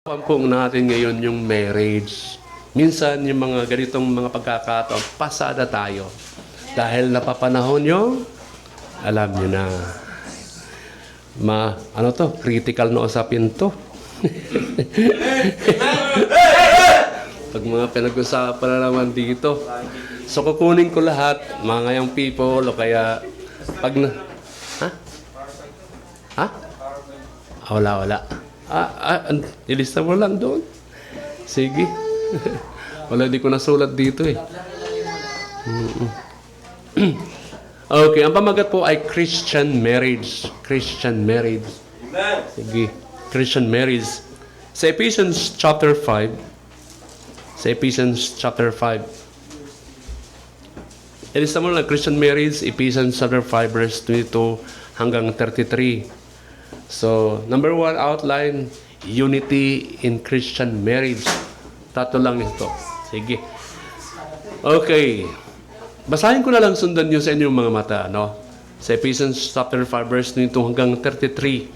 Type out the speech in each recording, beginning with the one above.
Pagpong natin ngayon yung marriage. Minsan yung mga ganitong mga pagkakataon, pasada tayo. Dahil napapanahon yung, alam nyo na, critical na usapin to. Pag mga pinag-usapan na naman dito. So kukunin ko lahat, mga young people, o kaya, pag na, wala. Ilista mo lang doon. Sige. Wala, di ko nasulat dito eh. Okay, ang pamagat po ay Christian marriage. Christian marriage. Sige. Christian marriage. Sa Ephesians chapter 5. Ilista mo lang Christian marriage, Ephesians chapter 5 verse 22 hanggang 33. So, number 1 outline, unity in Christian marriage. Tatlo lang ito. Sige. Okay. Basahin ko na lang, sundan nyo sa inyong mga mata, no? Sa Ephesians chapter 5 verse 22 hanggang 33.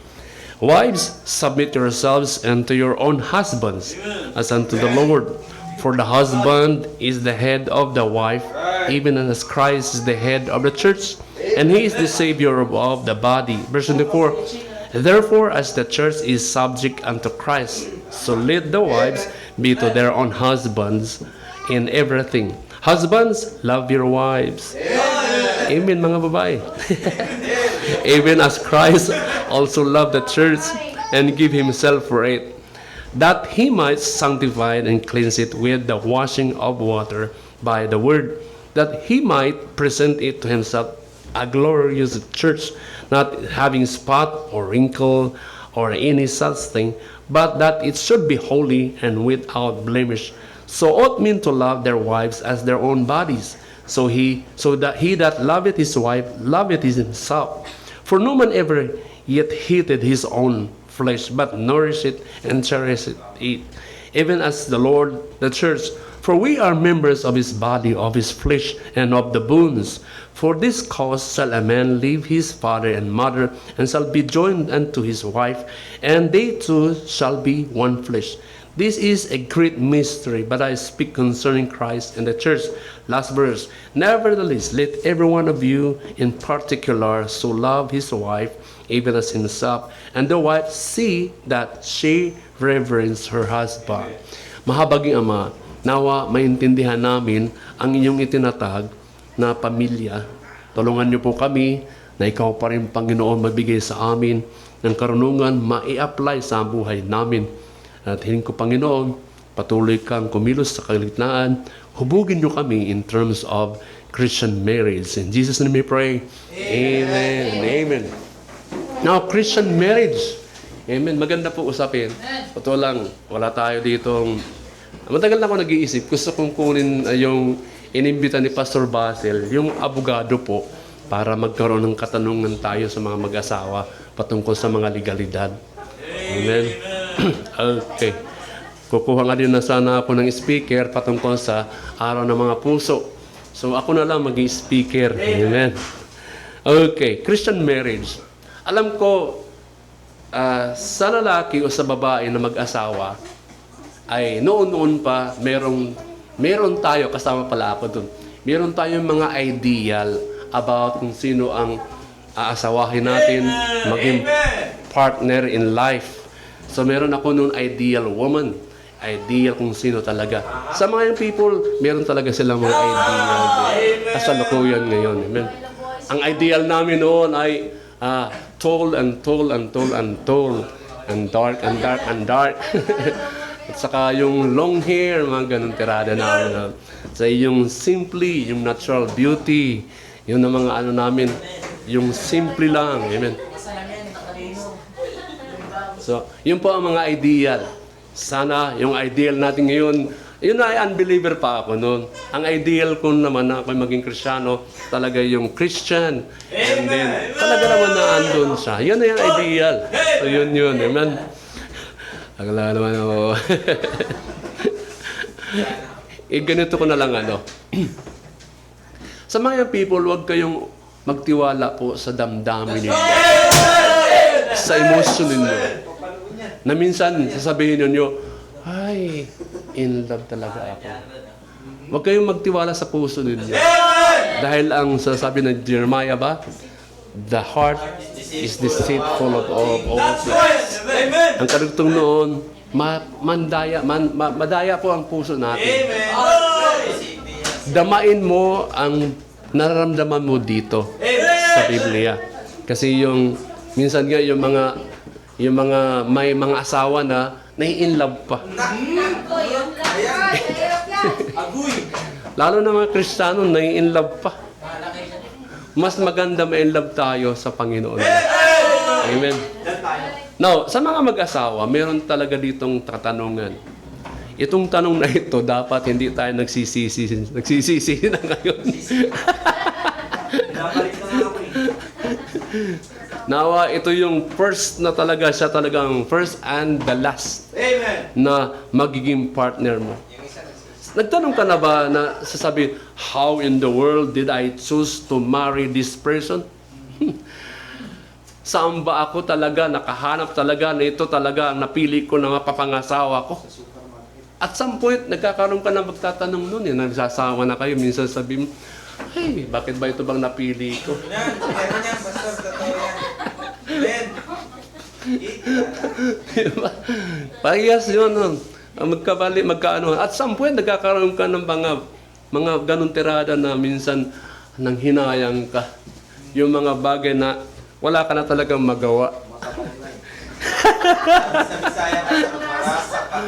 Wives, submit yourselves unto your own husbands as unto the Lord. For the husband is the head of the wife, even as Christ is the head of the church, and he is the Savior of the body. Verse 24. Therefore, as the church is subject unto Christ, so let the wives be to their own husbands in everything. Husbands, love your wives. Amen, mga babae. Even as Christ also loved the church and gave himself for it, that he might sanctify it and cleanse it with the washing of water by the word, that he might present it to himself a glorious church, not having spot or wrinkle or any such thing, but that it should be holy and without blemish. So ought men to love their wives as their own bodies. So that he that loveth his wife loveth himself. For no man ever yet hated his own flesh, but nourisheth and cherisheth it, even as the Lord the church. For we are members of his body, of his flesh, and of the bones. For this cause shall a man leave his father and mother, and shall be joined unto his wife, and they two shall be one flesh. This is a great mystery, but I speak concerning Christ and the church. Last verse. Nevertheless, let every one of you in particular so love his wife, even as himself, and the wife see that she reverence her husband. Mahabaging Ama, nawa maintindihan namin ang inyong itinatag na pamilya. Tulungan niyo po kami na ikaw pa rin, Panginoon, magbigay sa amin ng karunungan mai-apply sa buhay namin. At hiling ko, Panginoon, patuloy kang kumilos sa kalagitnaan. Hubugin niyo kami in terms of Christian marriage. In Jesus' name we pray. Amen and amen. Now, Christian marriage. Amen. Maganda po usapin. Ito lang, wala tayo ditong... Matagal na ako nag-iisip. Gusto kong kunin yung inimbita ni Pastor Basil, yung abogado po, para magkaroon ng katanungan tayo sa mga mag-asawa patungkol sa mga legalidad. Amen. Okay. Kukuha nga din na sana ako ng speaker patungkol sa araw ng mga puso. So ako na lang mag-speaker. Amen. Okay. Christian marriage. Alam ko, sa lalaki o sa babae na mag-asawa, ay noon-noon pa, meron tayo, kasama pala ako dun, meron tayong mga ideal about kung sino ang aasawahin natin, maging partner in life. So meron ako nung ideal woman, ideal kung sino talaga. Sa mga young people, meron talaga silang mga ideal kasalukuyan ngayon. Amen. Ang ideal namin noon ay tall and tall and tall and tall and dark and dark and dark. At saka yung long hair, mga ganun tirada namin. Sa yung simply, yung natural beauty, yun ang mga namin, yung simple lang. Amen. So, yun po ang mga ideal. Sana, yung ideal natin ngayon, yun ay unbeliever pa ako noon. Ang ideal ko naman na ako maging Kristiyano, talaga yung Christian. And then, talaga naman na andun siya. Yun na yung ideal. So, yun. Amen. Agala naman ako. Ganito ko na lang Sa mga people, huwag kayong magtiwala po sa damdamin ninyo. Sa emosyon ninyo. Na minsan, sasabihin ninyo, ay, in love talaga ako. Huwag kayong magtiwala sa puso ninyo. Dahil ang sasabi ng Jeremiah ba, the heart is deceitful of all things. Ang karugtong noon, madaya po ang puso natin. Damain mo ang nararamdaman mo dito sa Biblia. Kasi minsan nga yung mga may mga asawa na nai-in love pa. Lalo na mga Kristiyano, nai-in love pa. Mas maganda ma-in love tayo sa Panginoon. Amen. Now, sa mga mag-asawa, meron talaga ditong katanungan. Itong tanong na ito, dapat hindi tayo nagsisisi na ngayon. Nawa, ito yung first na talaga, siya talagang first and the last. Amen. Na magiging partner mo. Nagtanong ka na ba na sasabihin, how in the world did I choose to marry this person? Saan ba ako talaga nakahanap talaga na ito talaga ang napili ko na mapapangasawa ko? At some point, nagkakaroon ka na magtatanong nun, nagsasawa na kayo, minsan sabihin mo, hey, bakit ba ito bang napili ko? Yan, meron yan, pastor, totoo yan. Diba? Parehas yun, magkaano. At some point, nagkakaroon ka ng mga ganun tirada na minsan nang hinayang ka. Yung mga bagay na wala ka na talagang magawa. Sa Bisaya, marasa ka.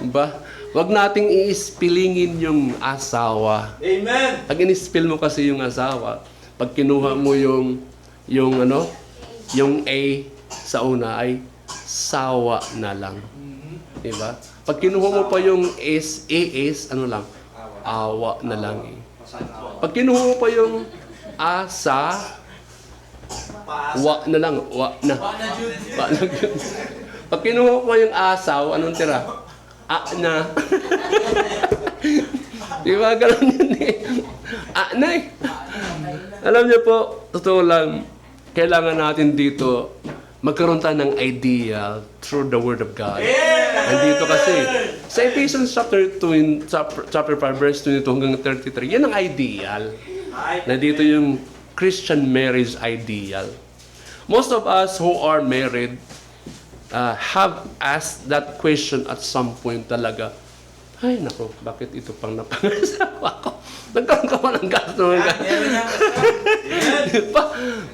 Ba? Wag nating iispilingin yung asawa. Amen. Pag inispil mo kasi yung asawa, pag kinuha mo yung A sa una ay sawa na lang. Diba? Pag kinuha mo pa yung ano lang? Awa na lang eh. Pag kinuha mo pa yung asa, wa na lang, wa na. Wa na yun. Pag kinuha mo pa yung asaw, anong tira? Na. Diba? Ganun yun eh. Na eh. Alam niyo po, totoo lang, kailangan natin dito magkaroon tayo ng ideal through the Word of God. Nandito kasi, sa Ephesians chapter 5, verse 22 hanggang 33, yan ang ideal. Nandito yung Christian marriage ideal. Most of us who are married have asked that question at some point talaga. Ay, nako, bakit ito pang napangasawa ko? Nagkaroon ka pa ng gasto.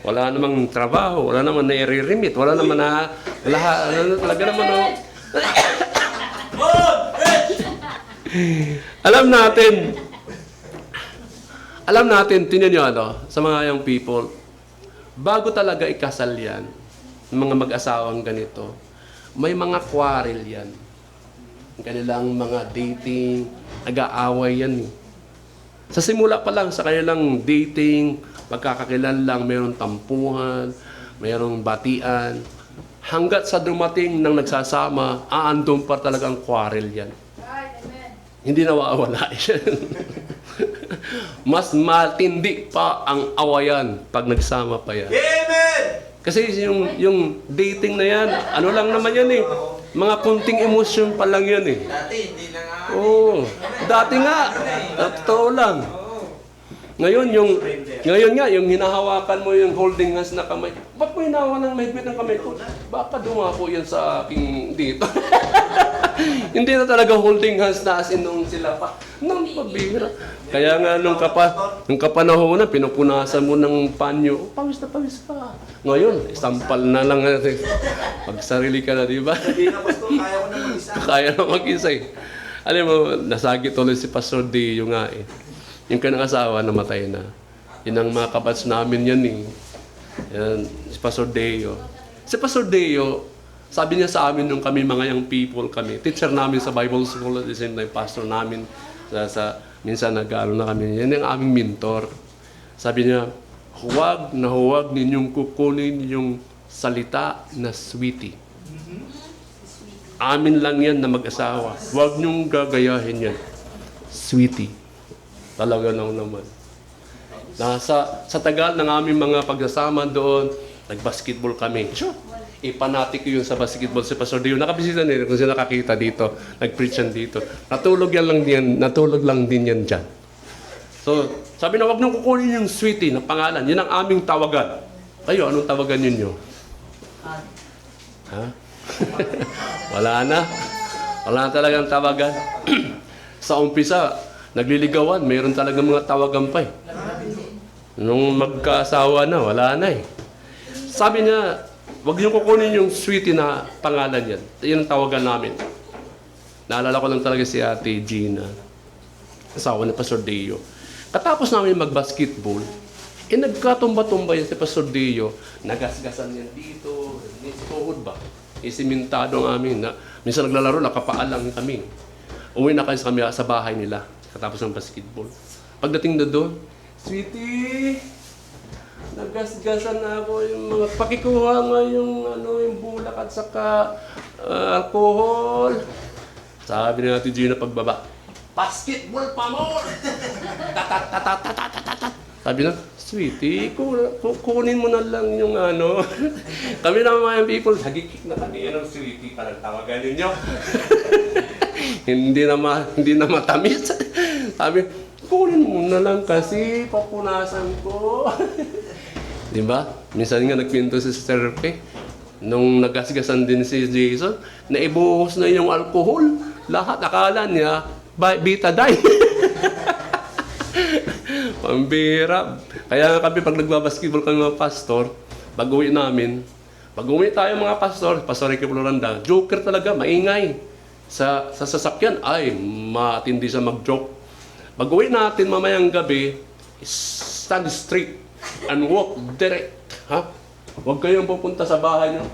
Wala namang trabaho, wala namang nai-remit, wala naman talaga naman, Alam natin, tingnan nyo sa mga young people, bago talaga ikasal yan, mga mag-asawang ganito, may mga quarrel yan. Ang kanilang mga dating, nag-aaway yan eh. Sa simula pa lang, sa kanilang dating, magkakakilan lang, mayroong tampuhan, mayroong batian. Hanggat sa dumating ng nagsasama, aandun pa talagang quarrel yan. Hindi nawawala yan. Mas matindi pa ang awayan pag nagsama pa yan. Amen! Kasi yung dating na yan, ano lang naman yan eh. Mga kunting emosyon pa lang yan eh. Dati, hindi na nga. Oo. Dati nga, totoo lang. Ngayon yung hinahawakan mo yung holding hands na kamay. Ba't mo hinahawa ng mahigpit ng kamay ko? Baka dumako yan sa aking dito. Hindi na talaga holding hands na as in nung sila pa. Nang pabira. Kaya nga nung kapanahonan, pinupunasan mo ng panyo. Pawis na pawis ka. Ngayon, sampal na lang. Pag sarili ka na, di ba? Hindi na, pastor, kaya ko na mag-isa. Kaya na mag-isa eh. Alam mo, nasagit ulit si Pastor Dio nga eh. Yung kanang asawa, namatay na. Yun ang mga kabats namin yan eh. Yan, si Pastor Deo. Si Pastor Deo, sabi niya sa amin nung kami mga young people kami, teacher namin sa Bible School at the same time, pastor namin, minsan nag-aaral na kami. Yan ang aming mentor. Sabi niya, huwag ninyong kukunin yung salita na sweetie. Amin lang yan na mag-asawa. Huwag niyong gagayahin yan. Sweetie. Talaga naman. Sa tagal ng aming mga pagsasama doon, nag-basketball kami. Sure. Ipanatik ko yun sa basketball si Pastor Dio. Nakabisita nila kung sila nakakita dito. Nag-preach yan dito. Natulog lang din yan dyan. So, sabi na, wag nang kukunin yung sweetie na pangalan. Yan ang aming tawagan. Kayo, anong tawagan ninyo? Ha? Wala na. Wala na talagang tawagan. Sa umpisa, nagliligawan. Mayroon talagang mga tawagan pa eh. Nung magkaasawa na, wala na eh. Sabi niya, wag niyo kukunin yung sweetie na pangalan yan. Yan ang tawagan namin. Naalala ko lang talaga si Ate Gina, asawa ni Pastor Dio. Katapos namin mag-basketball, nagkatumba-tumba yan si Pastor Dio. Nagasgasan yan dito. Tuhod ba? Isimintado ang amin. Minsan naglalaro, nakapaalang kami. Uwi na kayo kami sa bahay nila katapos ng basketball. Pagdating na doon, sweetie, nagasgasan na ako yung mga pakikuha nga yung bulak at saka alcohol. Sabi na natin Gina pagbaba, basketball pa more! Tatat. Sabi na, sweetie, kunin mo na lang yung ano. Kami naman mga people, hagikik na kami. Yan ang sweetie, parang tawagan ninyo. hindi na matamis. Sabi, kunin mo na lang kasi, papunasan ko. Diba? Minsan nga nagpinto si Sister P. Nung nagasgasan din si Jason, naibuhos na yung alcohol. Lahat akala niya, betadine. Pambira. Kaya kami pag nagbabasketball kami mga pastor, pag-uwi namin, pag-uwi tayo mga pastor, Pastor Ricky Floranda, joker talaga, maingay. Sa sasakyan, ay, matindi sa mag-joke. Pag-uwi natin mamayang gabi, stand straight and walk direct. Ha? Huwag kayong pupunta sa bahay nyo.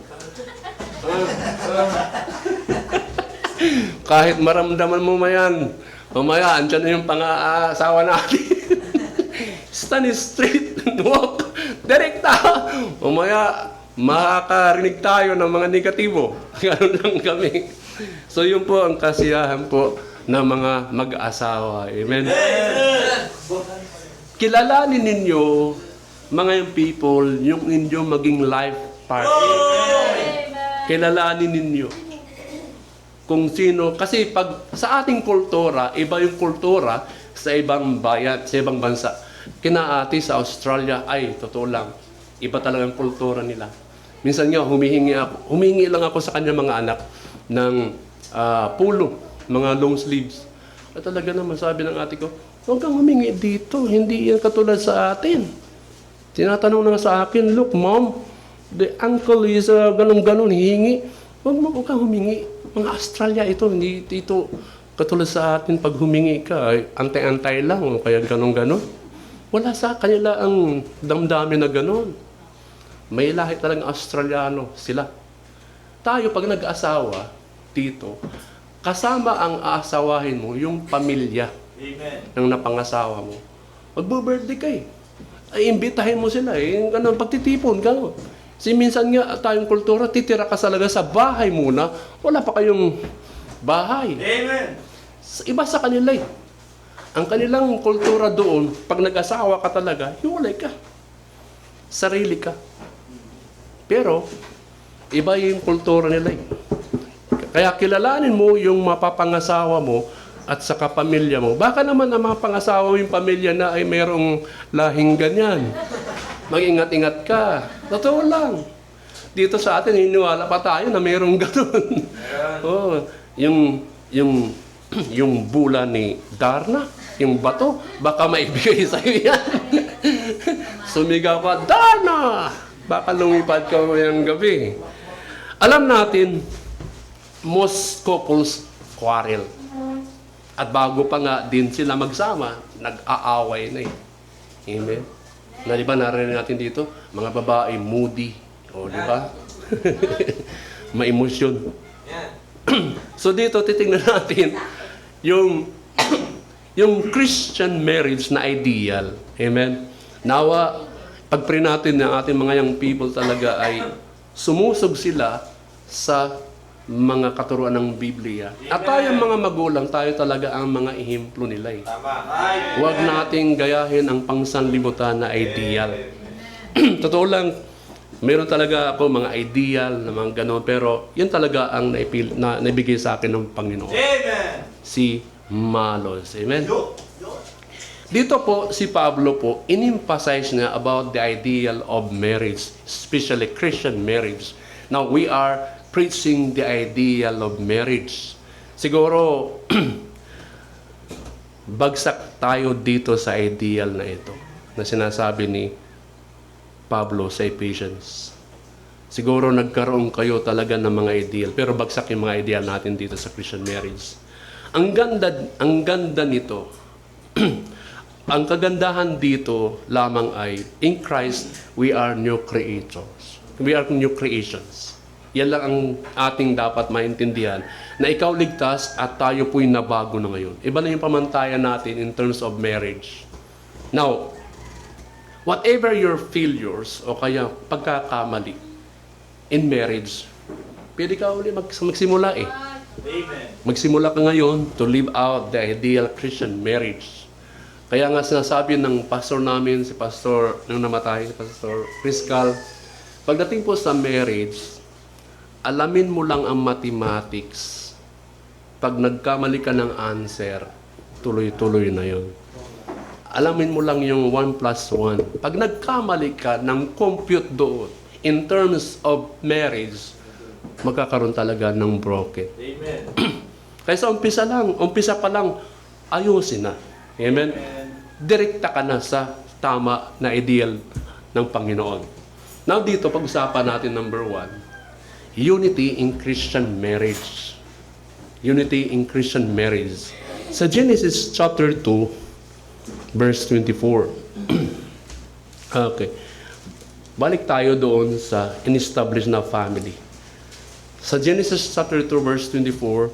Kahit maramdaman mo mayan, mamaya, andyan na yung pang-aasawa natin. Stand straight and walk direct ta. Mamaya, makakarinig tayo ng mga negatibo. Ganun lang kami. So yun po ang kasiyahan po ng mga mag-asawa. Amen. Kilalanin ninyo, mga yung people, yung inyong maging life partner. Kilalanin ninyo kung sino. Kasi pag sa ating kultura, iba yung kultura sa ibang bayan, sa ibang bansa. Kinaati sa Australia, ay, totoo lang, iba talagang kultura nila. Minsan nga, humingi lang ako sa kanya mga anak ng pulo, mga long sleeves. At talaga naman sabi ng ate ko, huwag kang humingi dito, hindi yan katulad sa atin. Tinatanong na sa akin, look mom, the uncle is ganun-ganun, hihingi. Huwag kang humingi. Mga Australia ito, hindi ito katulad sa atin pag humingi ka, antay-antay lang, o kaya ganun-ganun. Wala sa kanila ang damdamin na ganun. May lahi talagang Australiano sila. Tayo pag nag-asawa dito, kasama ang aasawahin mo yung pamilya. Amen. Ng napangasawa mo. Magbo-birthday ka eh. Ay, imbitahin mo sila eh. Ganun, pagtitipon, gano'n. Kasi minsan nga tayong kultura, titira ka talaga sa bahay muna. Wala pa kayong bahay. Amen. Iba sa kanila eh. Ang kanilang kultura doon, pag nag-asawa ka talaga, hiwalay ka. Sarili ka. Pero, iba yung kultura nila eh. Kaya kilalanin mo yung mapapangasawa mo at saka pamilya mo. Baka naman ang mga pangasawa mo yung pamilya na ay mayroong lahing ganyan. Mag-ingat-ingat ka. Totoo lang. Dito sa atin, hiniwala pa tayo na mayroong ganun. Oh, yung bula ni Darna, yung bato, baka maibigay sa'yo yan. Sumigaw ka, Darna! Baka lumipad ka mayang gabi. Alam natin, most couples quarrel. At bago pa nga din sila magsama, nag-aaway na eh. Amen? Na di ba narinig natin dito, mga babae moody. O di ba? May emosyon. So dito titingnan natin yung yung Christian marriage na ideal. Amen? Nawa, pag-pray natin na ating mga young people talaga ay sumusog sila sa mga katuruan ng Biblia. At tayo mga magulang, tayo talaga ang mga ehemplo nila eh. Tama. Huwag nating gayahin ang pangsanlibutan na ideal. Totoo lang, Meron talaga ako mga ideal na mga gano'n, pero yun talaga ang naibigay sa akin ng Panginoon. Amen. Si Malos. Amen? Yo. Dito po, si Pablo po, in-emphasize niya about the ideal of marriage, especially Christian marriage. Now, we are preaching the ideal of marriage. Siguro, bagsak tayo dito sa ideal na ito, na sinasabi ni Pablo sa Ephesians. Siguro nagkaroon kayo talaga ng mga ideal, pero bagsak yung mga ideal natin dito sa Christian marriage. Ang ganda nito. Ang kagandahan dito lamang ay, in Christ, we are new creators. We are new creations. Yan lang ang ating dapat maintindihan, na ikaw ligtas at tayo po'y nabago na ngayon. Iba na yung pamantayan natin in terms of marriage. Now, whatever your failures o kaya pagkakamali in marriage, pwede ka ulit magsimula eh. Amen. Magsimula ka ngayon to live out the ideal Christian marriage. Kaya nga sinasabi ng pastor namin, si pastor nung namatay, si Pastor Criscal, pagdating po sa marriage, alamin mo lang ang mathematics. Pag nagkamali ka ng answer, tuloy-tuloy na yon. Alamin mo lang yung 1 plus 1. Pag nagkamali ka ng compute doon, in terms of marriage, magkakaroon talaga ng broken. Amen. Kaya sa umpisa pa lang, ayusin na. Amen? Direkta ka na sa tama na ideal ng Panginoon. Now dito, pag-usapan natin number 1, unity in Christian marriage. Unity in Christian marriage. Sa Genesis chapter 2, verse 24. Okay. Balik tayo doon sa in-establish na family. Sa Genesis chapter 2, verse 24,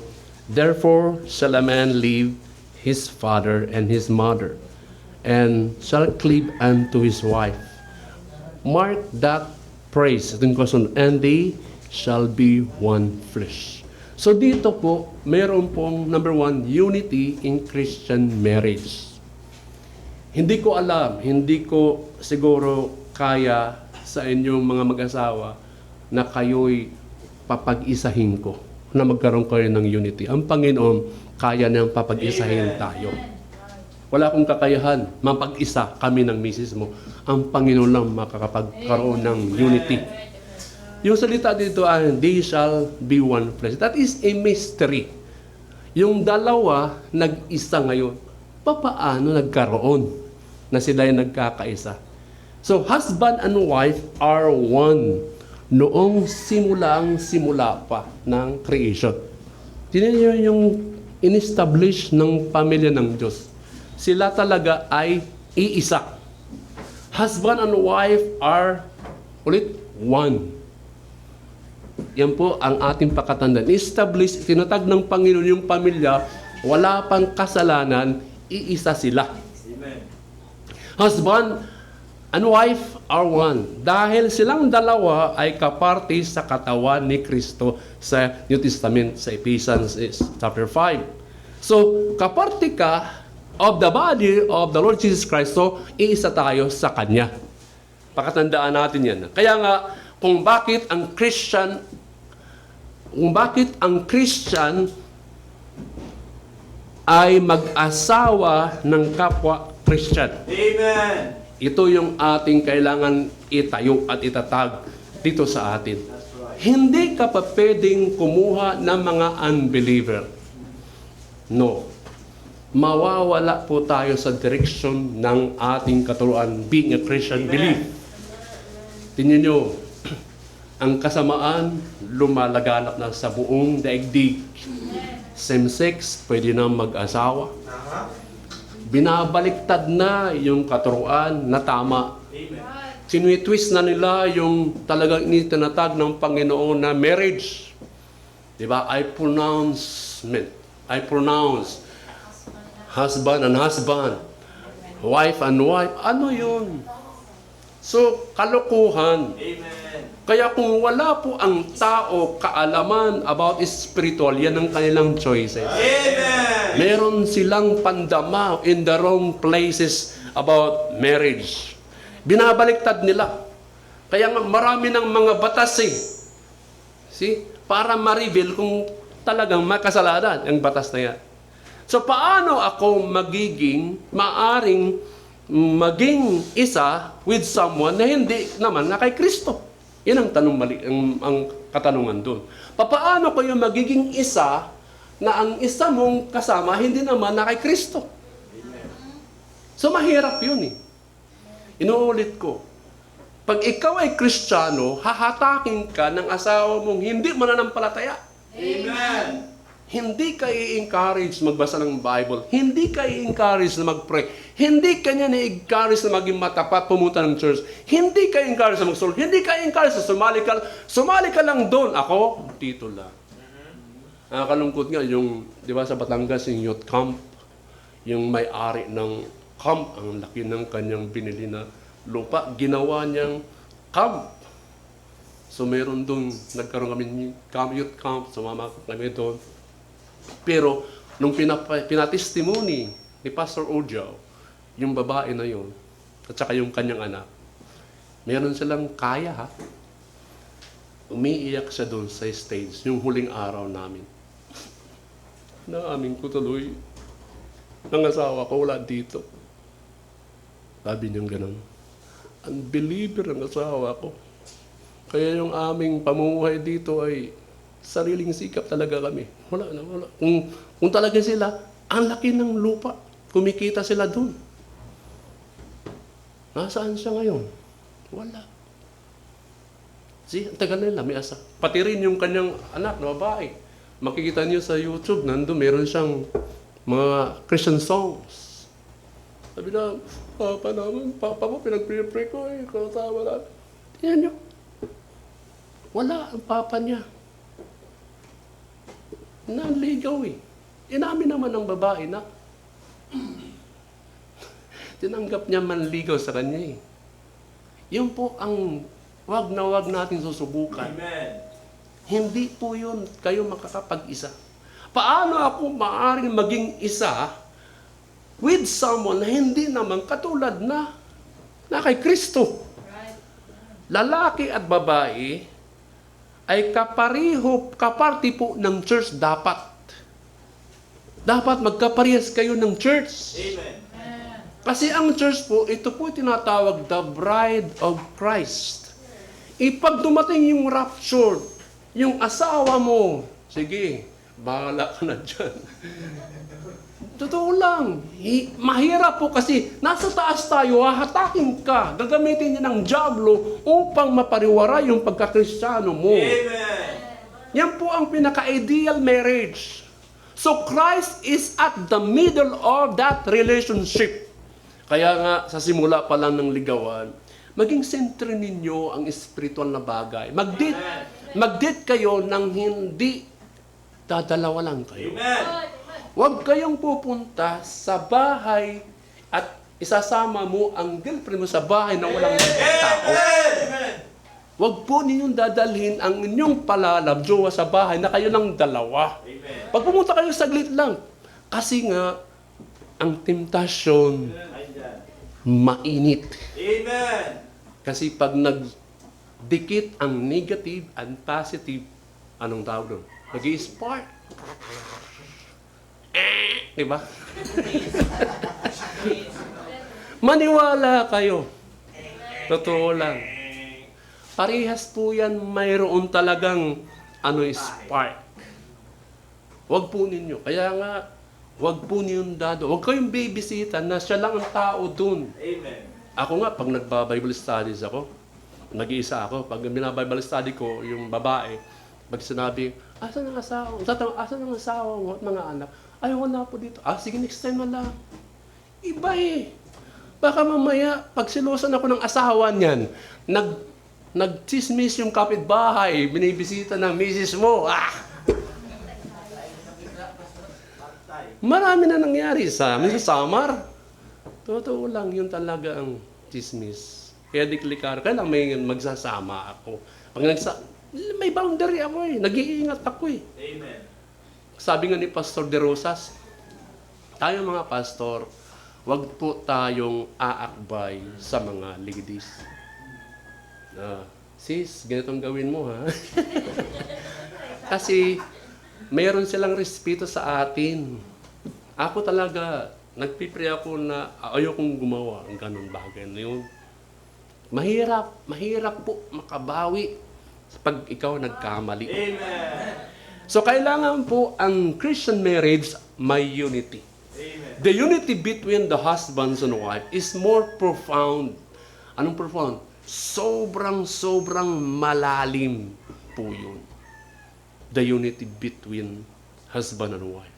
therefore shall a man leave his father and his mother, and shall cleave unto his wife. Mark that phrase, and they shall be one flesh. So dito po, meron pong number 1, unity in Christian marriage. Hindi ko alam, hindi ko siguro kaya sa inyong mga mag-asawa na kayo'y papag-isahin ko, na magkaroon kayo ng unity. Ang Panginoon, kaya niyang papag-isahin tayo. Wala akong kakayahan, mapag-isa kami ng misis mo. Ang Panginoon lang makakapagkaroon ng unity. Yung salita dito ay, they shall be one flesh. That is a mystery. Yung dalawa, nag-isa ngayon. Papaano nagkaroon na sila yung nagkakaisa? So, husband and wife are one noong simula pa ng creation. Tingnan niyo yung in-establish ng pamilya ng Diyos. Sila talaga ay iisa. Husband and wife are one. Yan po ang ating pakatandaan. Establish, tinatag ng Panginoon yung pamilya, wala pang kasalanan, iisa sila. Amen. Husband and wife are one. Dahil silang dalawa ay kaparte sa katawan ni Kristo sa New Testament, sa Ephesians chapter 5. So, kaparte ka of the body of the Lord Jesus Christ, so iisa tayo sa Kanya. Pakatandaan natin yan. Kaya nga, kung bakit ang Christian ay mag-asawa ng kapwa Christian. Amen. Ito yung ating kailangan itayo at itatag dito sa atin. Hindi ka pa pwedeng kumuha ng mga unbeliever. No. Mawawala po tayo sa direction ng ating katuruan, being a Christian belief. Tingnan nyo, ang kasamaan lumalaganap na sa buong daigdig. Same-sex, pwede na mag-asawa. Binabaliktad na yung katuruan na tama. Sinwi-twist na nila yung talagang initinatag ng Panginoon na marriage. Diba? I pronounce husband and husband, wife and wife. Ano yun? So, kalokohan. Amen. Kaya kung wala po ang tao kaalaman about spiritual, yan ang kanilang choices. Amen. Meron silang pandama in the wrong places about marriage. Binabaliktad nila. Kaya nga marami ng mga batas eh. See? Para ma-reveal kung talagang makasalanan ang batas na yan. So paano ako maaring maging isa with someone na hindi naman na kay Kristo? Yan ang tanong mali, ang katanungan doon. Paano kayo magiging isa na ang isa mong kasama hindi naman na kay Kristo? So mahirap yun eh. Inuulit ko. Pag ikaw ay Kristiyano, hahatakin ka ng asawa mong hindi mananampalataya. Amen. Hindi ka i-encourage magbasa ng Bible. Hindi ka i-encourage na mag-pray. Hindi ka niya na-encourage na maging matapat, pumunta ng church. Hindi ka i-encourage na mag-soul. Hindi ka i-encourage na sumali ka lang doon. Ako, dito lang. Nakakalungkot nga yung, di ba sa Batangas, yung youth camp, yung may-ari ng camp, ang laki ng kanyang binili na lupa, ginawa niyang camp. So meron doon, nagkaroon kami youth camp, sumama kami doon. Pero nung pinatestimony ni Pastor Ojo, yung babae na yun, at saka yung kanyang anak, meron silang kaya ha. Umiiyak siya doon sa stage, yung huling araw namin. Naamin ko tuloy, ng asawa ko wala dito. Sabi niyang ganun. Unbeliever ang asawa ko. Kaya yung aming pamumuhay dito ay sariling sikap talaga kami. Wala. Kung talaga sila, ang laki ng lupa. Kumikita sila dun. Nasaan siya ngayon? Wala. See, ang tagal nila, may asa. Pati rin yung kanyang anak na babae. Makikita niyo sa YouTube, nandun meron siyang mga Christian songs. Sabi na, Papa mo, pinag-pray ko eh, kasama namin. Tingnan niyo. Wala ang papa niya. Nanligaw eh. Inamin naman ng babae na. Tinanggap niya manligaw sa kanya eh. Yun po ang wag na wag natin susubukan. Amen. Hindi po yun kayo makakapag-isa. Paano ako maaaring maging isa with someone na hindi naman katulad na kay Kristo? Lalaki at babae ay kaparti po ng church dapat. Dapat magkaparehas kayo ng church. Amen. Kasi ang church po, ito po tinatawag the bride of Christ. Ipag dumating yung rapture, yung asawa mo, sige, bahala ka na dyan. Totoo lang. Mahirap po kasi nasa taas tayo, hahatakin ka, gagamitin niya ng dyablo upang mapariwara yung pagkakristyano mo. Amen. Yan po ang pinaka-ideal marriage. So Christ is at the middle of that relationship. Kaya nga, sa simula pa lang ng ligawan, maging sentro ninyo ang spiritual na bagay. Mag-date kayo nang hindi dadalawa lang kayo. Amen. Huwag kayong pupunta sa bahay at isasama mo ang girlfriend mo sa bahay na walang tao. Amen. Huwag po ninyong dadalhin ang inyong palalab, jowa sa bahay na kayo ng dalawa. Amen. Pag pumunta kayo saglit lang, kasi nga, ang temptasyon mainit. Amen. Kasi pag nagdikit ang negative and positive, anong tawag doon? Nag-i-spark. Diba? Maniwala kayo. Totoo lang. Parehas po yan, mayroon talagang spark. Huwag po ninyo. Kaya nga, huwag po ninyong huwag kayong babysita na siya lang ang tao dun. Amen. Ako nga, pag nagba-Bible studies ako, nag-iisa ako, pag bina-Bible study ko, yung babae, pag sinabi, asan ang asawa? Asan ang asawa mo at mga anak? Ay, wala po dito. Sige, next time na lang. Iba eh. Baka mamaya, pag silosan ako ng asawa niyan, nagchismis yung kapitbahay, binibisita ng misis mo. Marami na nangyari sa amin sa Samar. Totoo lang, yun talaga ang chismis. Kaya deklikar, kaya lang may magsasama ako. Pag may boundary ako eh. Nag-iingat ako eh. Amen. Sabi nga ni Pastor De Rosas, tayo mga pastor, wag po tayong aakbay sa mga ladies. Sis, ganitong gawin mo ha. Kasi mayroon silang respeto sa atin. Ako talaga, nagpipray ako na ayokong gumawa ang ganun bagay na yun. Mahirap po makabawi pag ikaw nagkamali. Amen. So kailangan po ang Christian marriage may unity. Amen. The unity between the husbands and wife is more profound. Anong profound? Sobrang malalim po yun. The unity between husband and wife.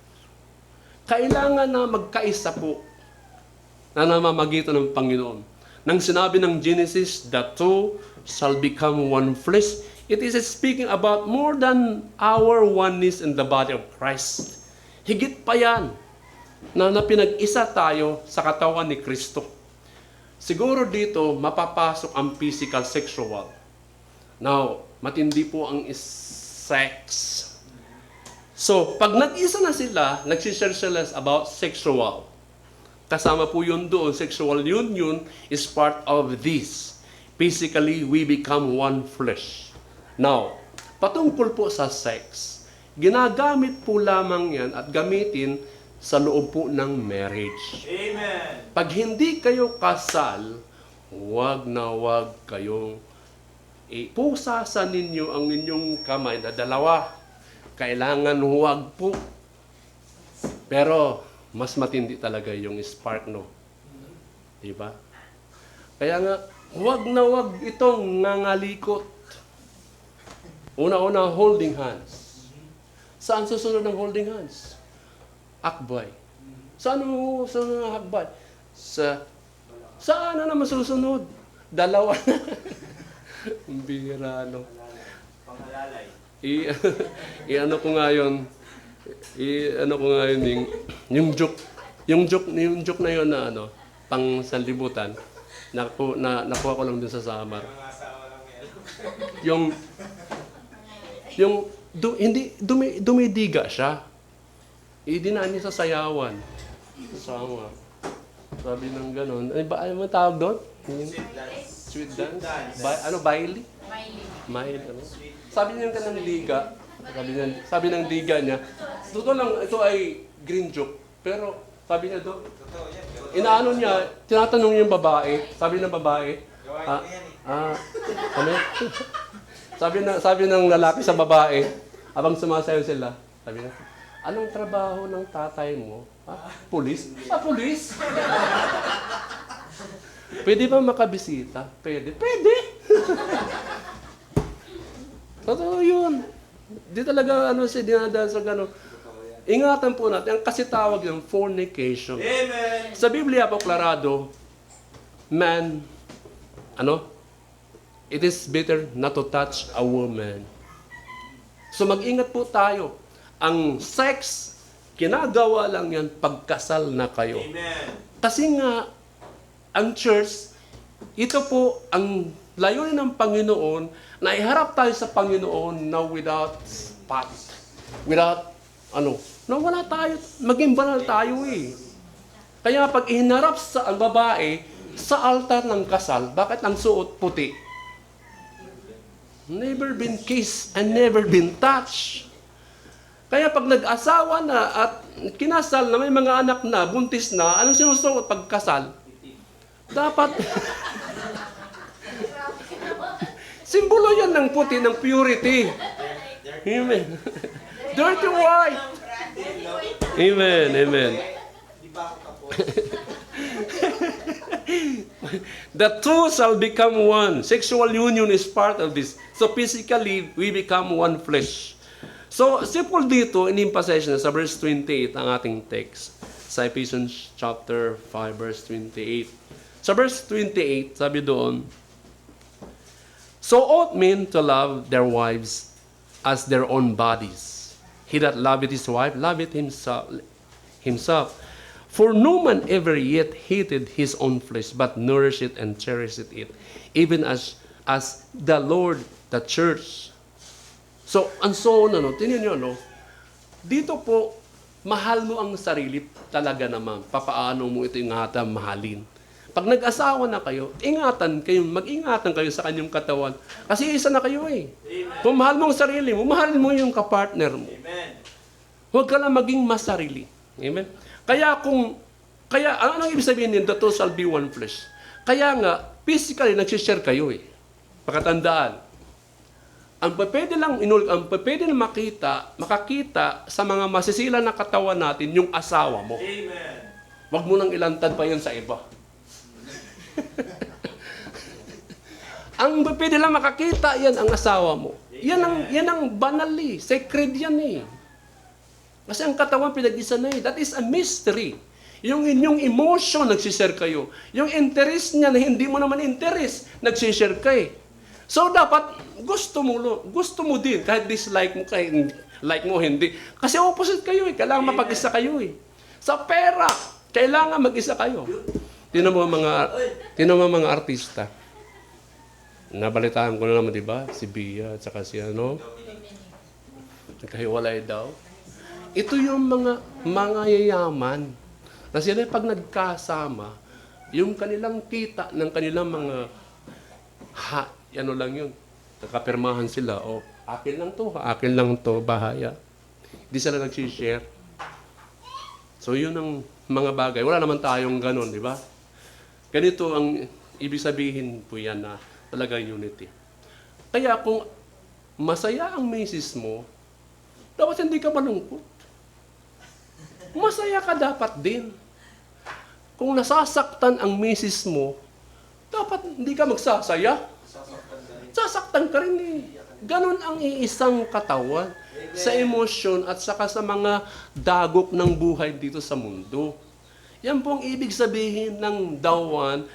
Kailangan na magkaisa po na namamagitan ng Panginoon. Nang sinabi ng Genesis, the two shall become one flesh, it is speaking about more than our oneness in the body of Christ. Higit pa yan na pinag-isa tayo sa katawan ni Kristo. Siguro dito mapapasok ang physical sexual. Now, matindi po ang sex. So, pag nag-isa na sila, nagsishare sila about sexual. Kasama po yun doon, sexual union is part of this. Physically, we become one flesh. Now, patungkol po sa sex, ginagamit po lamang yan at gamitin sa loob po ng marriage. Amen. Pag hindi kayo kasal, huwag na huwag kayong ipusasan ninyo ang inyong kamay na dalawa. Kailangan huwag po. Pero, mas matindi talaga yung spark, no? Diba? Kaya nga, huwag na huwag itong nangalikot. Una-una, holding hands. Saan susunod ng holding hands? Akbay. Saan mo susunod ng akbay? Saan na naman susunod? Dalawa na. Ang bihira, no? Panghalalay. Ano ko nga yun, yung joke na yun na pang sanlibutan, nakuha ko lang dun sa Samar. Mga asawa lang yan. Hindi dumidiga siya. Idinaan niya sa sayawan. Sama. Sabi ng gano'n. Ano tawag doon? Sweet dance. Sweet dance? dance. Bailey? Mail, Sabi niya ng liga. Sabi ng liga niya, totoo lang, ito ay green joke. Pero, sabi niya doon, Totoo yan. inaano niya, tinatanong niya yung babae. Sabi ng babae, Gawain ko yan eh. ano? sabi ng lalaki sa babae, habang sumasayaw sila, sabi niya, anong trabaho ng tatay mo? Pulis? Pulis? Pwede ba makabisita? Pwede. Totoo yun. Di talaga siya dinadaan sa gano'n. Ingatan po natin, kasi tawag yung fornication. Amen. Sa Biblia po, klarado, man, it is better not to touch a woman. So mag-ingat po tayo. Ang sex, kinagawa lang yan pagkasal na kayo. Amen. Kasi nga, ang church, ito po ang layunin ng Panginoon na iharap tayo sa Panginoon na without spot. Without, na wala tayo, maging banal tayo eh. Kaya pag ihinarap sa ang babae sa altar ng kasal, bakit ang suot puti? Never been kissed and never been touched. Kaya pag nag-asawa na at kinasal na may mga anak na, buntis na, anong sinusuot pagkasal? Dapat, simbolo yan ng puti, ng purity. Amen. Dirty white. Amen. Di ba ako kapos? The two shall become one. Sexual union is part of this. So physically, we become one flesh. So, simple dito, in-emphasize na sa verse 28 ang ating text. Sa Ephesians chapter 5, verse 28. Sa verse 28, sabi doon, so ought men to love their wives as their own bodies. He that loveth his wife, loveth himself. For no man ever yet hated his own flesh, but nourisheth and cherisheth it, even as the Lord, the church. So, and so on, tingnan nyo, dito po, mahal mo ang sarili talaga naman. Papaano mo ito ingatan, mahalin. Pag nag-asawa na kayo, mag-ingatan kayo sa kanyang katawan. Kasi isa na kayo eh. Kung mahal mo ang sarili mo, mahal mo yung kapartner mo. Amen. Huwag ka lang maging masarili. Amen? Kaya ano ang ibig sabihin din, the two shall be one flesh. Kaya nga, physically, nagsishare kayo eh. Pakatandaan. Ang pwede lang makakita sa mga masisila na katawan natin, yung asawa mo. Amen. Huwag mo nang ilantad pa yan sa iba. Ang pwede lang makakita, yan ang asawa mo. Yan ang banal eh. Sacred yan eh. Kasi ang katawan pinag-isa na eh. That is a mystery. Yung inyong emotion, nagsishare kayo. Yung interest niya na hindi mo naman interest, nagsishare kayo. So dapat, gusto mo din. Kahit dislike mo, kahit like mo, hindi. Kasi opposite kayo eh. Kailangan mapag-isa kayo eh. Sa pera, kailangan mag-isa kayo. Tinan mo mga artista. Nabalitaan ko na naman, di ba? Si Bia at saka si nagkahiwalay daw. Ito yung mga yayaman na sila pag nagkasama, yung kanilang kita ng kanilang mga lang yun. Nakapirmahan sila, akin lang to, bahaya. Hindi sila nagsishare. So yun ang mga bagay. Wala naman tayong ganon, di ba? Ganito ang ibig sabihin po yan na talagang unity. Kaya kung masaya ang misis mo, dapat hindi ka malungkot. Masaya ka dapat din. Kung nasasaktan ang misis mo, dapat hindi ka magsasaya. Sasaktan ka rin eh. Ganon ang iisang katawan sa emosyon at saka sa mga dagok ng buhay dito sa mundo. Yan po ang ibig sabihin ng the one,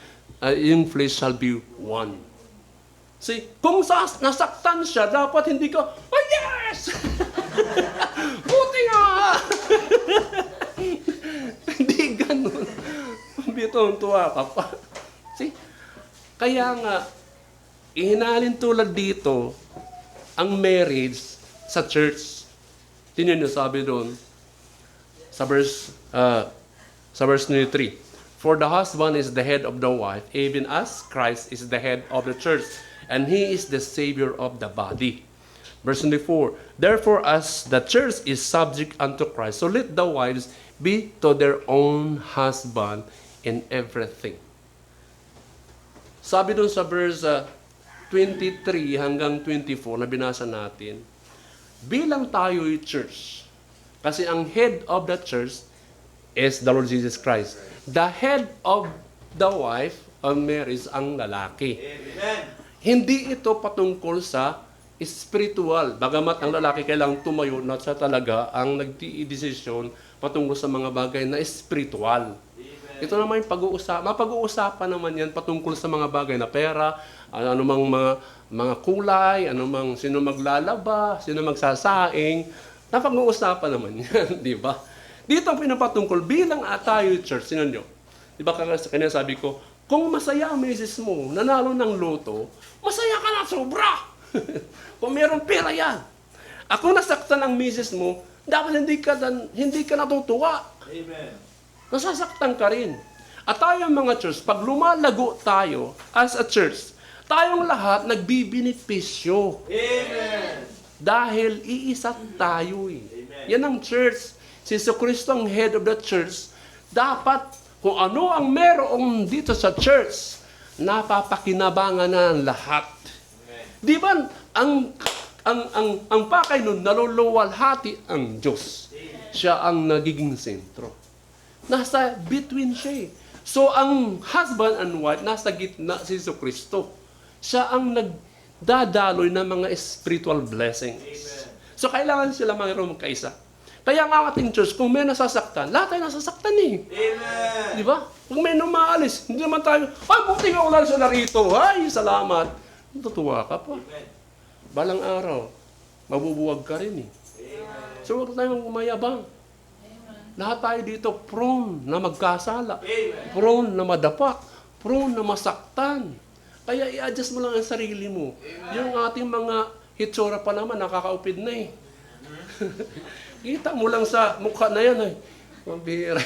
yung flesh shall be one. See, kung nasaktan siya, dapat hindi ka, oh yes! Buti nga! Hindi ganun. Bitong-tuwa ka pa. See? Kaya nga, ihinalin tulad dito, ang marriage sa church. Tingnan niyo, sabi doon, sa verse 23. For the husband is the head of the wife, even as Christ is the head of the church, and he is the Savior of the body. Verse 24. Therefore, as the church is subject unto Christ, so let the wives be to their own husband in everything. Sabi doon sa verse 23 hanggang 24 na binasa natin, bilang tayo'y church, kasi ang head of the church is the Lord Jesus Christ. The head of the wife of marriage ang lalaki. Amen. Hindi ito patungkol sa spiritual. Bagamat ang lalaki kailangang tumayo na siya talaga ang nagdidesisyon patungkol sa mga bagay na spiritual. Ito naman yung mapag-uusapan naman yan patungkol sa mga bagay na pera, anumang mga kulay, sino maglalaba, sino magsasaing. Napag-uusapan naman yan, di ba? Dito ang pinapatungkol bilang tayo church, sino nyo? Di ba kanya sabi ko, kung masaya ang misis mo, nanalo ng loto, masaya ka na sobra. Kung mayroong pera yan. Ako nasaktan ang misis mo, dapat hindi ka natutuwa. Amen. Nasasaktan ka rin. At tayong mga church, pag lumalago tayo as a church, tayong lahat nagbibinipisyo. Amen. Dahil iisa tayo eh. Amen. Yan ang church. Si Kristo ang head of the church. Dapat kung ano ang meron dito sa church, napapakinabangan na ang lahat. Amen. Di ba ang pakay nun, naluluwalhati ang Diyos. Siya ang nagiging sentro. Nasa between siya eh. So ang husband and wife, nasa gitna si Kristo. Siya ang nagdadaloy ng mga spiritual blessings. Amen. So kailangan sila mayroong magkaisa. Kaya nga ating church, kung may nasasaktan, lahat tayo nasasaktan eh. Amen. Di ba? Kung may numaalis, hindi naman tayo, buti nga ulan siya narito. Ay, salamat. Natutuwa ka pa. Amen. Balang araw, mabubuwag ka rin eh. Amen. So huwag tayong umayabang. Lahat tayo dito prone na magkasala. Amen. Prone na madapak. Prone na masaktan. Kaya i-adjust mo lang ang sarili mo. Yung ating mga hitsura pa naman, nakakaupid na eh. Kita mo lang sa mukha na yan eh. Mabira.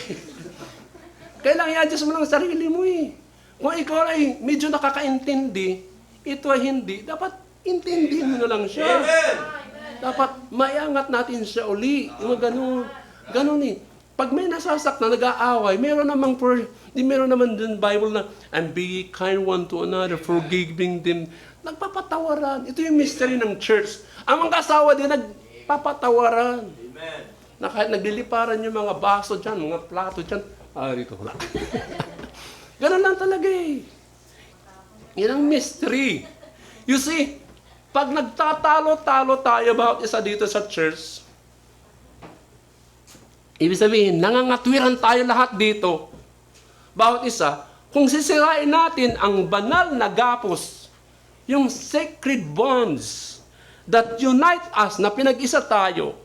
Kailangan i-adjust mo lang ang sarili mo eh. Kung ikaw ay medyo nakakaintindi, ito ay hindi, dapat intindihin mo na lang siya. Amen. Dapat maiangat natin siya uli. Yung ganun. Ganun eh. Pag may nasasaktan, nag-aaway, meron naman dun Bible na, and be kind one to another, forgiving them. Nagpapatawaran. Ito yung mystery ng church. Ang mga asawa din, nagpapatawaran. Amen. Na kahit nagliliparan yung mga baso dyan, mga plato dyan, rito wala. Ganun lang talaga eh. Yan ang mystery. You see, pag nagtatalo-talo tayo about isa dito sa church, ibig sabihin, nangangatwiran tayo lahat dito. Bawat isa, kung sisirain natin ang banal na gapos, yung sacred bonds that unite us, na pinag-isa tayo,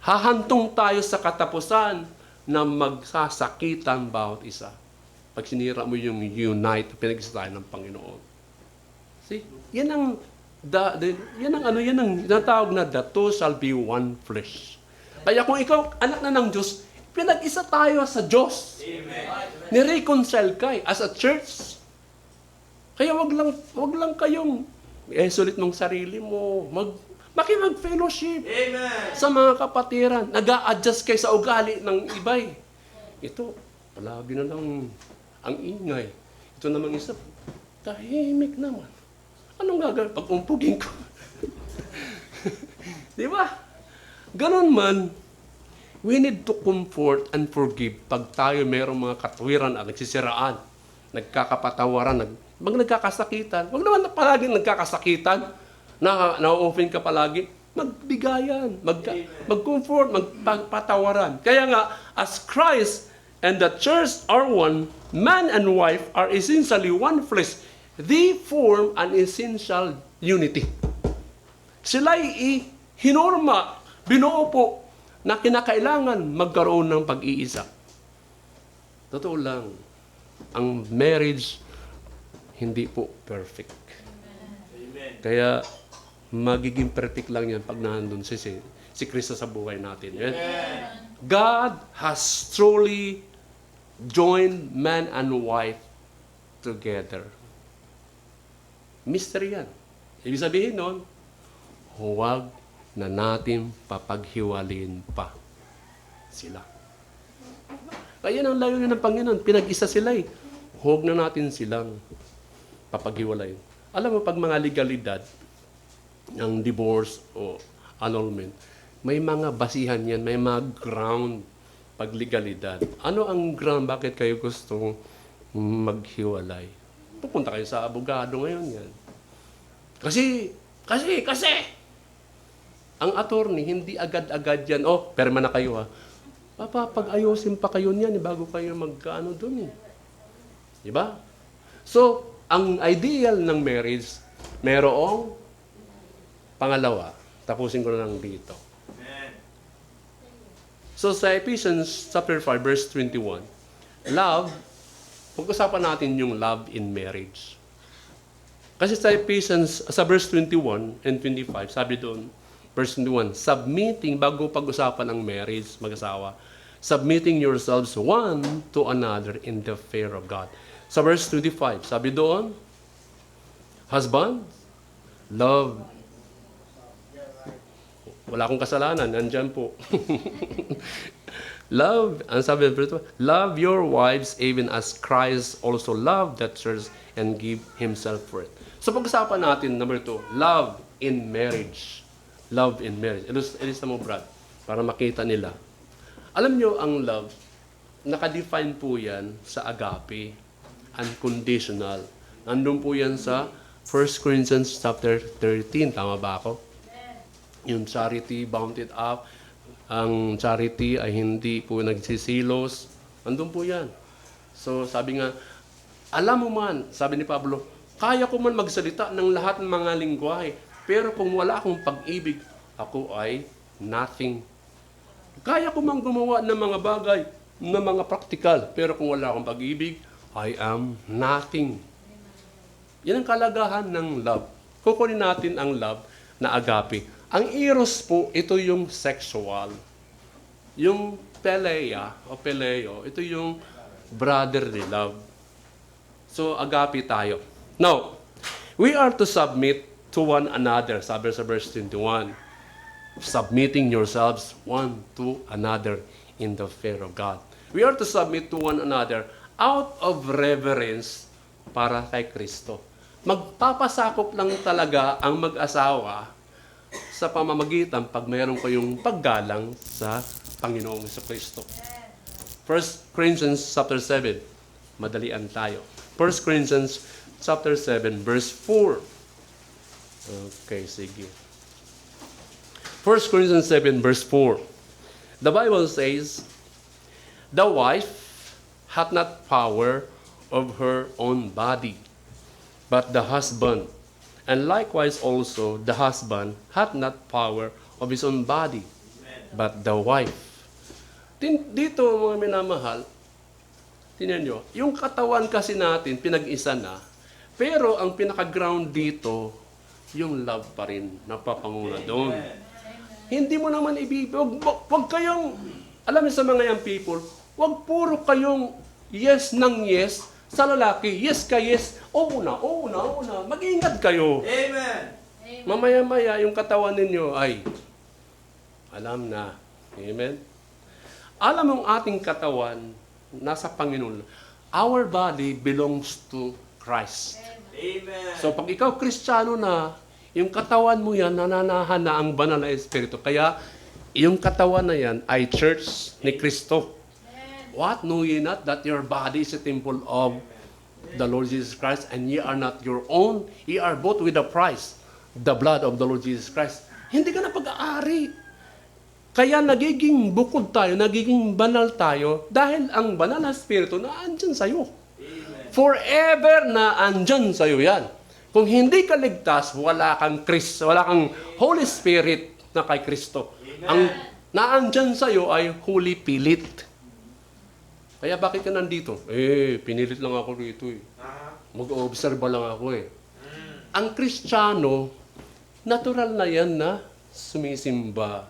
hahantong tayo sa katapusan na magsasakitan bawat isa. Pag sinira mo yung unite, pinag-isa tayo ng Panginoon. See? Yan ang tinatawag na the two shall be one flesh. Kaya kung ikaw, anak na ng Diyos, pinag-isa tayo sa Diyos. Amen. Nireconcile kayo as a church. Kaya wag lang kayong sulit mong sarili mo. Makipag-fellowship Amen. sa mga kapatiran. Nag-a-adjust kayo sa ugali ng ibay. Ito, palagi na lang ang ingay. Ito namang isa, tahimik naman. Anong gagawin? Pag-umpugin ko. Di ba? Ganon man, we need to comfort and forgive pag tayo mayroong mga katwiran at nagsisiraan, nagkakapatawaran, nagkakasakitan. Huwag naman palagi nagkakasakitan, na-open ka palagi. Magbigayan, mag-comfort, magpatawaran. Kaya nga, as Christ and the church are one, man and wife are essentially one flesh. They form an essential unity. Sila'y hinorma, binuo po, na kinakailangan magkaroon ng pag-iisa. Totoo lang, ang marriage hindi po perfect. Amen. Kaya magiging perfect lang yan pag nandun si Kristo sa buhay natin. Amen? God has truly joined man and wife together. Mystery yan. Ibig sabihin nun, huwag na natin papaghiwalin pa sila. Kaya ang layunin ng Panginoon, pinag-isa sila eh. Huwag na natin silang papaghiwalay. Alam mo, pag mga legalidad, ng divorce o annulment, may mga basihan yan, may mga ground pag legalidad. Ano ang ground? Bakit kayo gusto maghiwalay? Pupunta kayo sa abogado ngayon yan. Kasi, ang attorney, hindi agad-agad yan, perma na kayo ha. Pag-ayusin pa kayo niyan bago kayo magkaano dun eh. Diba? So, ang ideal ng marriage, merong pangalawa. Tapusin ko na lang dito. Amen. So, sa Ephesians chapter 5, verse 21, love, pag-usapan natin yung love in marriage. Kasi sa Ephesians, sa verse 21 and 25, sabi doon, verse 21, submitting, bago pag-usapan ang marriage, mag-asawa, submitting yourselves one to another in the fear of God. Sa verse 25, sabi doon, husband, love. Wala akong kasalanan, nandyan po. Love, ang sabi ng verse 2, love your wives even as Christ also loved the church and gave himself for it. So pag-usapan natin, number 2, love in marriage. Love in marriage. Ilista mo, Brad, para makita nila. Alam nyo, ang love, nakadefine po yan sa agape, unconditional. Nandun po yan sa 1 Corinthians chapter 13. Tama ba ako? Yung charity bounded up. Ang charity ay hindi po nagsisilos. Nandun po yan. So sabi nga, alam mo man, sabi ni Pablo, kaya ko man magsalita ng lahat ng mga lingwahe, pero kung wala akong pag-ibig, ako ay nothing. Kaya ko man gumawa ng mga bagay, ng mga praktikal, pero kung wala akong pag-ibig, I am nothing. Yan ang kalagahan ng love. Kukunin natin ang love na agape. Ang eros po, ito yung sexual. Yung philea o phileo, ito yung brotherly love. So, agape tayo. Now, we are to submit to one another. Sabi sa verse 21, submitting yourselves one to another in the fear of God. We are to submit to one another out of reverence para kay Kristo. Magpapasakop lang talaga ang mag-asawa sa pamamagitan pag mayroon kayong paggalang sa Panginoong Kristo. 1 Corinthians chapter 7. Madalian tayo. 1 Corinthians chapter 7 verse 4. Okay, sige. 1 Corinthians 7 verse 4. The Bible says, the wife hath not power of her own body, but the husband. And likewise also, the husband hath not power of his own body, but the wife. Dito, mga minamahal, tingnan nyo, yung katawan kasi natin, pinag-isa na, pero ang pinaka-ground dito, yung love pa rin, napapanguna doon. Hindi mo naman wag kayong, alam niyo sa mga young people, wag puro kayong yes ng yes sa lalaki, yes ka yes, oo na. Mag-ingat kayo. Amen. Mamaya-maya, yung katawan ninyo ay, alam na. Amen? Alam mong ating katawan, nasa Panginoon. Our body belongs to Christ. Amen. So pag ikaw Kristiyano na, yung katawan mo yan, nananahan na ang banal na Espiritu. Kaya, yung katawan na yan ay church ni Kristo. What? Know ye not that your body is a temple of the Lord Jesus Christ, and ye are not your own? Ye are bought with a price, the blood of the Lord Jesus Christ. Hindi ka na pag-aari. Kaya nagiging bukod tayo, nagiging banal tayo, dahil ang banal na Espiritu na andyan sa'yo. Forever na andyan sa'yo yan. Kung hindi ka ligtas, wala kang Holy Spirit na kay Kristo. Ang naandyan sa'yo ay Holy Pilit. Kaya bakit ka nandito? Pinilit lang ako rito eh. Mag-obserba lang ako eh. Ang Kristiyano, natural na yan na sumisimba.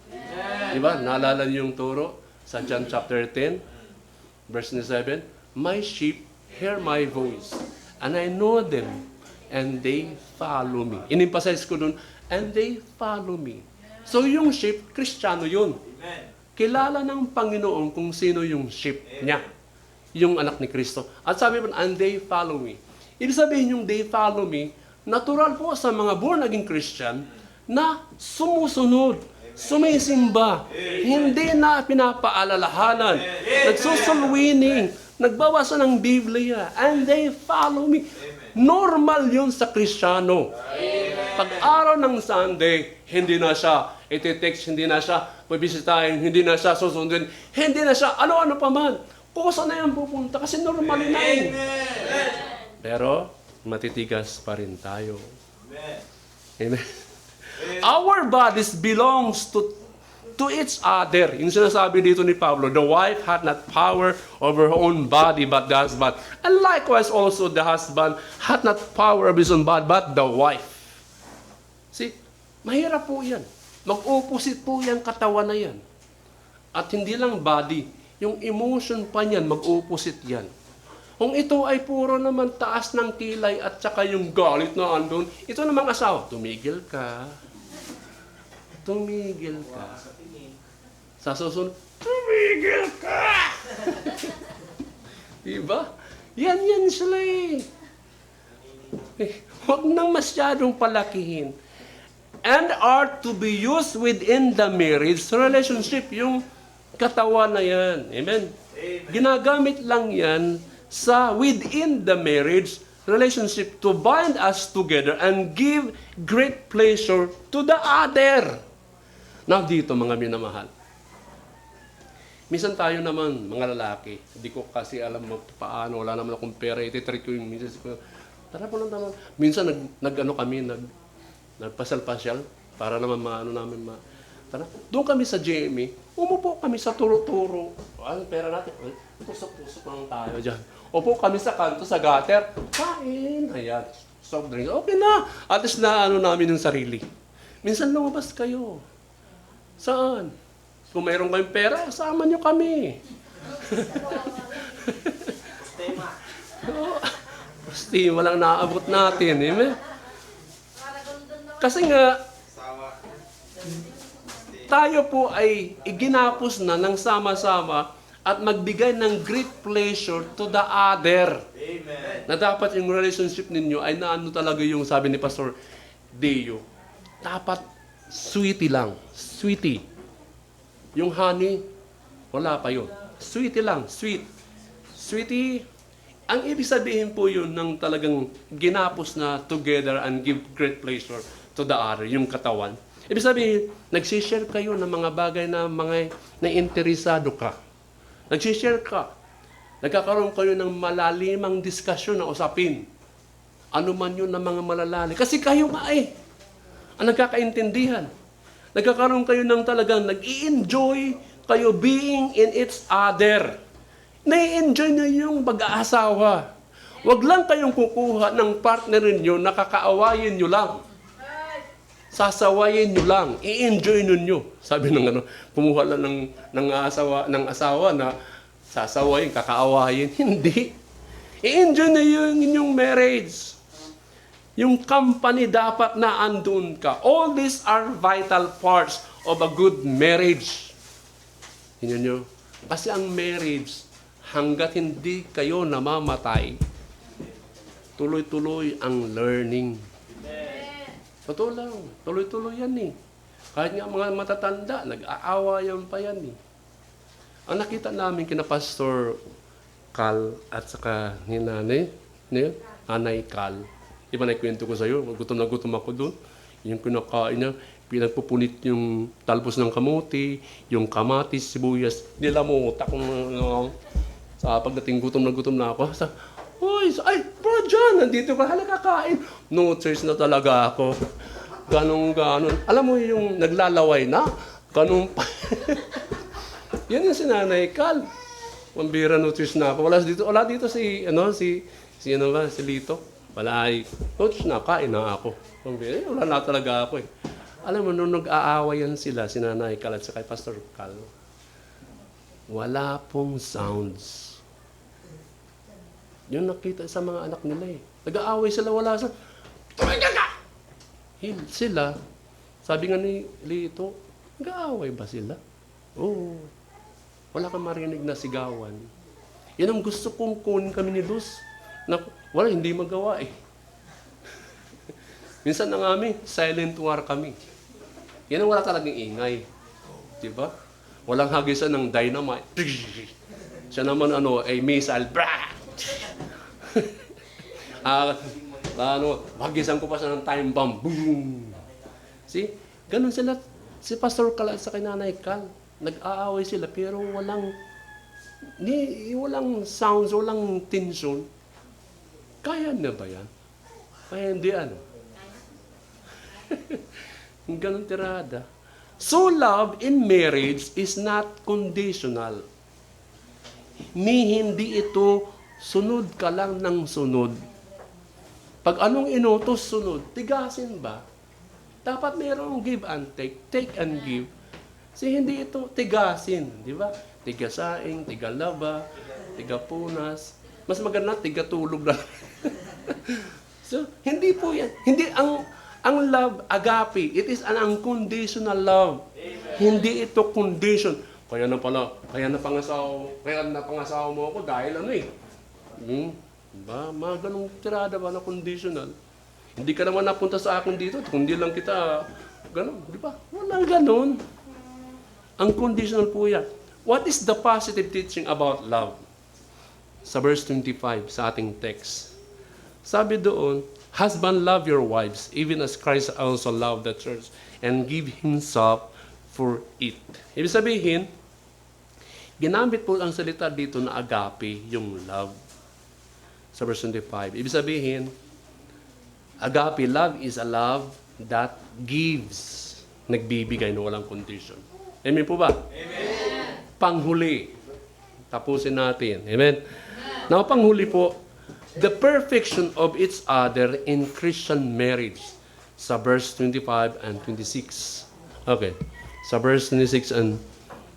Diba? Naalala niyo yung turo sa John chapter 10, verse 7? My sheep hear my voice, and I know them, and they follow me. In-emphasize ko dun, and they follow me. So yung sheep, Kristiyano yun. Kilala ng Panginoon kung sino yung sheep niya. Yung anak ni Kristo. At sabi mo, and they follow me. Ibig sabihin yung they follow me, natural po sa mga born again Christian na sumusunod, sumisimba, hindi na pinapaalalahanan, nagsusulwining, nagbabasa ng Biblia, and they follow me. Normal yun sa Kristiyano. Pag araw ng Sunday, hindi na siya iti-text, hindi na siya pabisitahin, hindi na siya susundin, hindi na siya ano-ano pa man. Kusa na yan pupunta kasi normal na yun. Pero, matitigas pa rin tayo. Amen. Our bodies belongs to each other. Yung sinasabi dito ni Pablo, the wife had not power over her own body but the husband. And likewise also the husband had not power of his own body but the wife. See, mahirap po yan. Mag-opposite po yan katawan na yan. At hindi lang body, yung emotion pa niyan, mag-opposite yan. Kung ito ay puro naman taas ng kilay at saka yung galit na andun, ito namang asawa, tumigil ka. Tumigil ka. Sa susunod, tumigil ka! Diba? Yan sila eh. Huwag nang masyadong palakihin. And are to be used within the marriage relationship. Yung katawan na yan. Amen? Ginagamit lang yan sa within the marriage relationship to bind us together and give great pleasure to the other. Now dito mga minamahal. Minsan tayo naman, mga lalaki, hindi ko kasi alam paano, wala naman akong pera, iti-treat ko yung minsan. Tara po lang naman. Minsan nagpasal-pasyal para naman tara. Doon kami sa GMA, umupo kami sa turo-turo. Ang pera natin, pusok-pusok lang tayo dyan. Upo kami sa kanto, sa gutter, kain, ayan, soft drink. Okay na, at least na namin yung sarili. Minsan lumabas kayo. Saan? Kung mayroon kayong pera, sama nyo kami. 60, walang naabot natin. Amen? Kasi nga, Sawa. tayo po ay iginapos na ng sama-sama at magbigay ng great pleasure to the other. Amen. Na dapat yung relationship ninyo ay naano talaga yung sabi ni Pastor Deo. Dapat sweetie lang. Sweetie. Yung honey, wala pa yun. Sweetie lang. Sweet. Sweetie, ang ibig sabihin po yun ng talagang ginapos na together and give great pleasure to the other, yung katawan. Ibig sabihin, nagsishare kayo ng mga bagay na mga interesado ka. Nagsishare ka. Nagkakaroon kayo ng malalimang diskusyon na usapin. Ano man yun ng mga malalalim. Kasi kayo nga ang nagkakaintindihan. Nagkakaroon kayo ng talagang nag-i-enjoy kayo being in each other. Nai-enjoy nyo yung pag-aasawa. Huwag lang kayong kukuha ng partner ninyo na kakaawayin nyo lang. Sasawayin nyo lang. I-enjoy nyo. Sabi ng kumuha lang ng asawa na sasawayin, kakaawayin. Hindi. I-enjoy na yung inyong marriage. Yung company dapat na andun ka. All these are vital parts of a good marriage. Tingnan nyo. Kasi ang marriage, hanggat hindi kayo namamatay, tuloy-tuloy ang learning. Totoo lang. Tuloy-tuloy yan Kahit nga mga matatanda, nag-aawayan pa yan Ang nakita namin kina Pastor Cal at saka ni Nanay Cal. Di ba naikwento ko sa'yo? Gutom na gutom ako doon. Yung kinakain niya, pinagpupunit yung talbos ng kamote, yung kamatis, sibuyas, nilamutak ko sa pagdating gutom na ako. Ay, bro John, nandito ka, halika kain. No choice na talaga ako. Ganon. Alam mo yung naglalaway na? Ganon pa. Yan yung sinanay Cal. Pambira no choice na ako. Wala dito si Lito. Wala ay, coach na, kain na ako. Pambira, wala na talaga ako Alam mo, nung nag-aawayan sila, sinanay Cal at saka Pastor Cal, wala pong sounds. Yun nakita sa mga anak nila Nag-aaway sila, wala sa... Tumigil ka! Sila, sabi nga ni Lito, nag-aaway ba sila? Oo. Wala kang marinig na sigawan. Yan ang gusto kong kunin kami ni Luz. Na, wala, hindi magawa Minsan na kami, silent war kami. Yan ang wala talagang ingay. Diba? Walang hagisan ng dynamite. Siya naman ay missile. Hagisan ko pa siya ng time bomb. Boom! See? Ganun sila. Si Pastor Cal at sa Nanay Cal. Nag-aaway sila pero walang sounds, walang tension. Kaya na ba yan? Kaya hindi Ganun tirada. So love in marriage is not conditional. Hindi ito sunod ka lang ng sunod. Pag anong inutos sunod, tigasin ba? Dapat mayroong give and take and give. Kasi hindi ito tigasin, di ba? Tigasaing, tigalaba, tigapunas. Mas maganda tigatulog lang. So, hindi po yan. Hindi ang love, agape, it is an unconditional love. Amen. Hindi ito condition. Kaya napangasawa mo ako dahil Diba? Mga ganong tirada ba na conditional? Hindi ka naman napunta sa akin dito, kundi lang kita, ganon, di ba? Walang ganon. Ang conditional po yan. What is the positive teaching about love? Sa verse 25, sa ating text. Sabi doon, husband, love your wives, even as Christ also loved the church and give himself for it. Ibig sabihin, ginamit po ang salita dito na agape, yung love. Sa verse 25. Ibig sabihin, agape love is a love that gives. Nagbibigay na walang condition. Amen po ba? Amen. Panghuli. Tapusin natin. Amen. Now, panghuli po, the perfection of each other in Christian marriage. Sa verse 25 and 26. Okay. Sa verse 26 and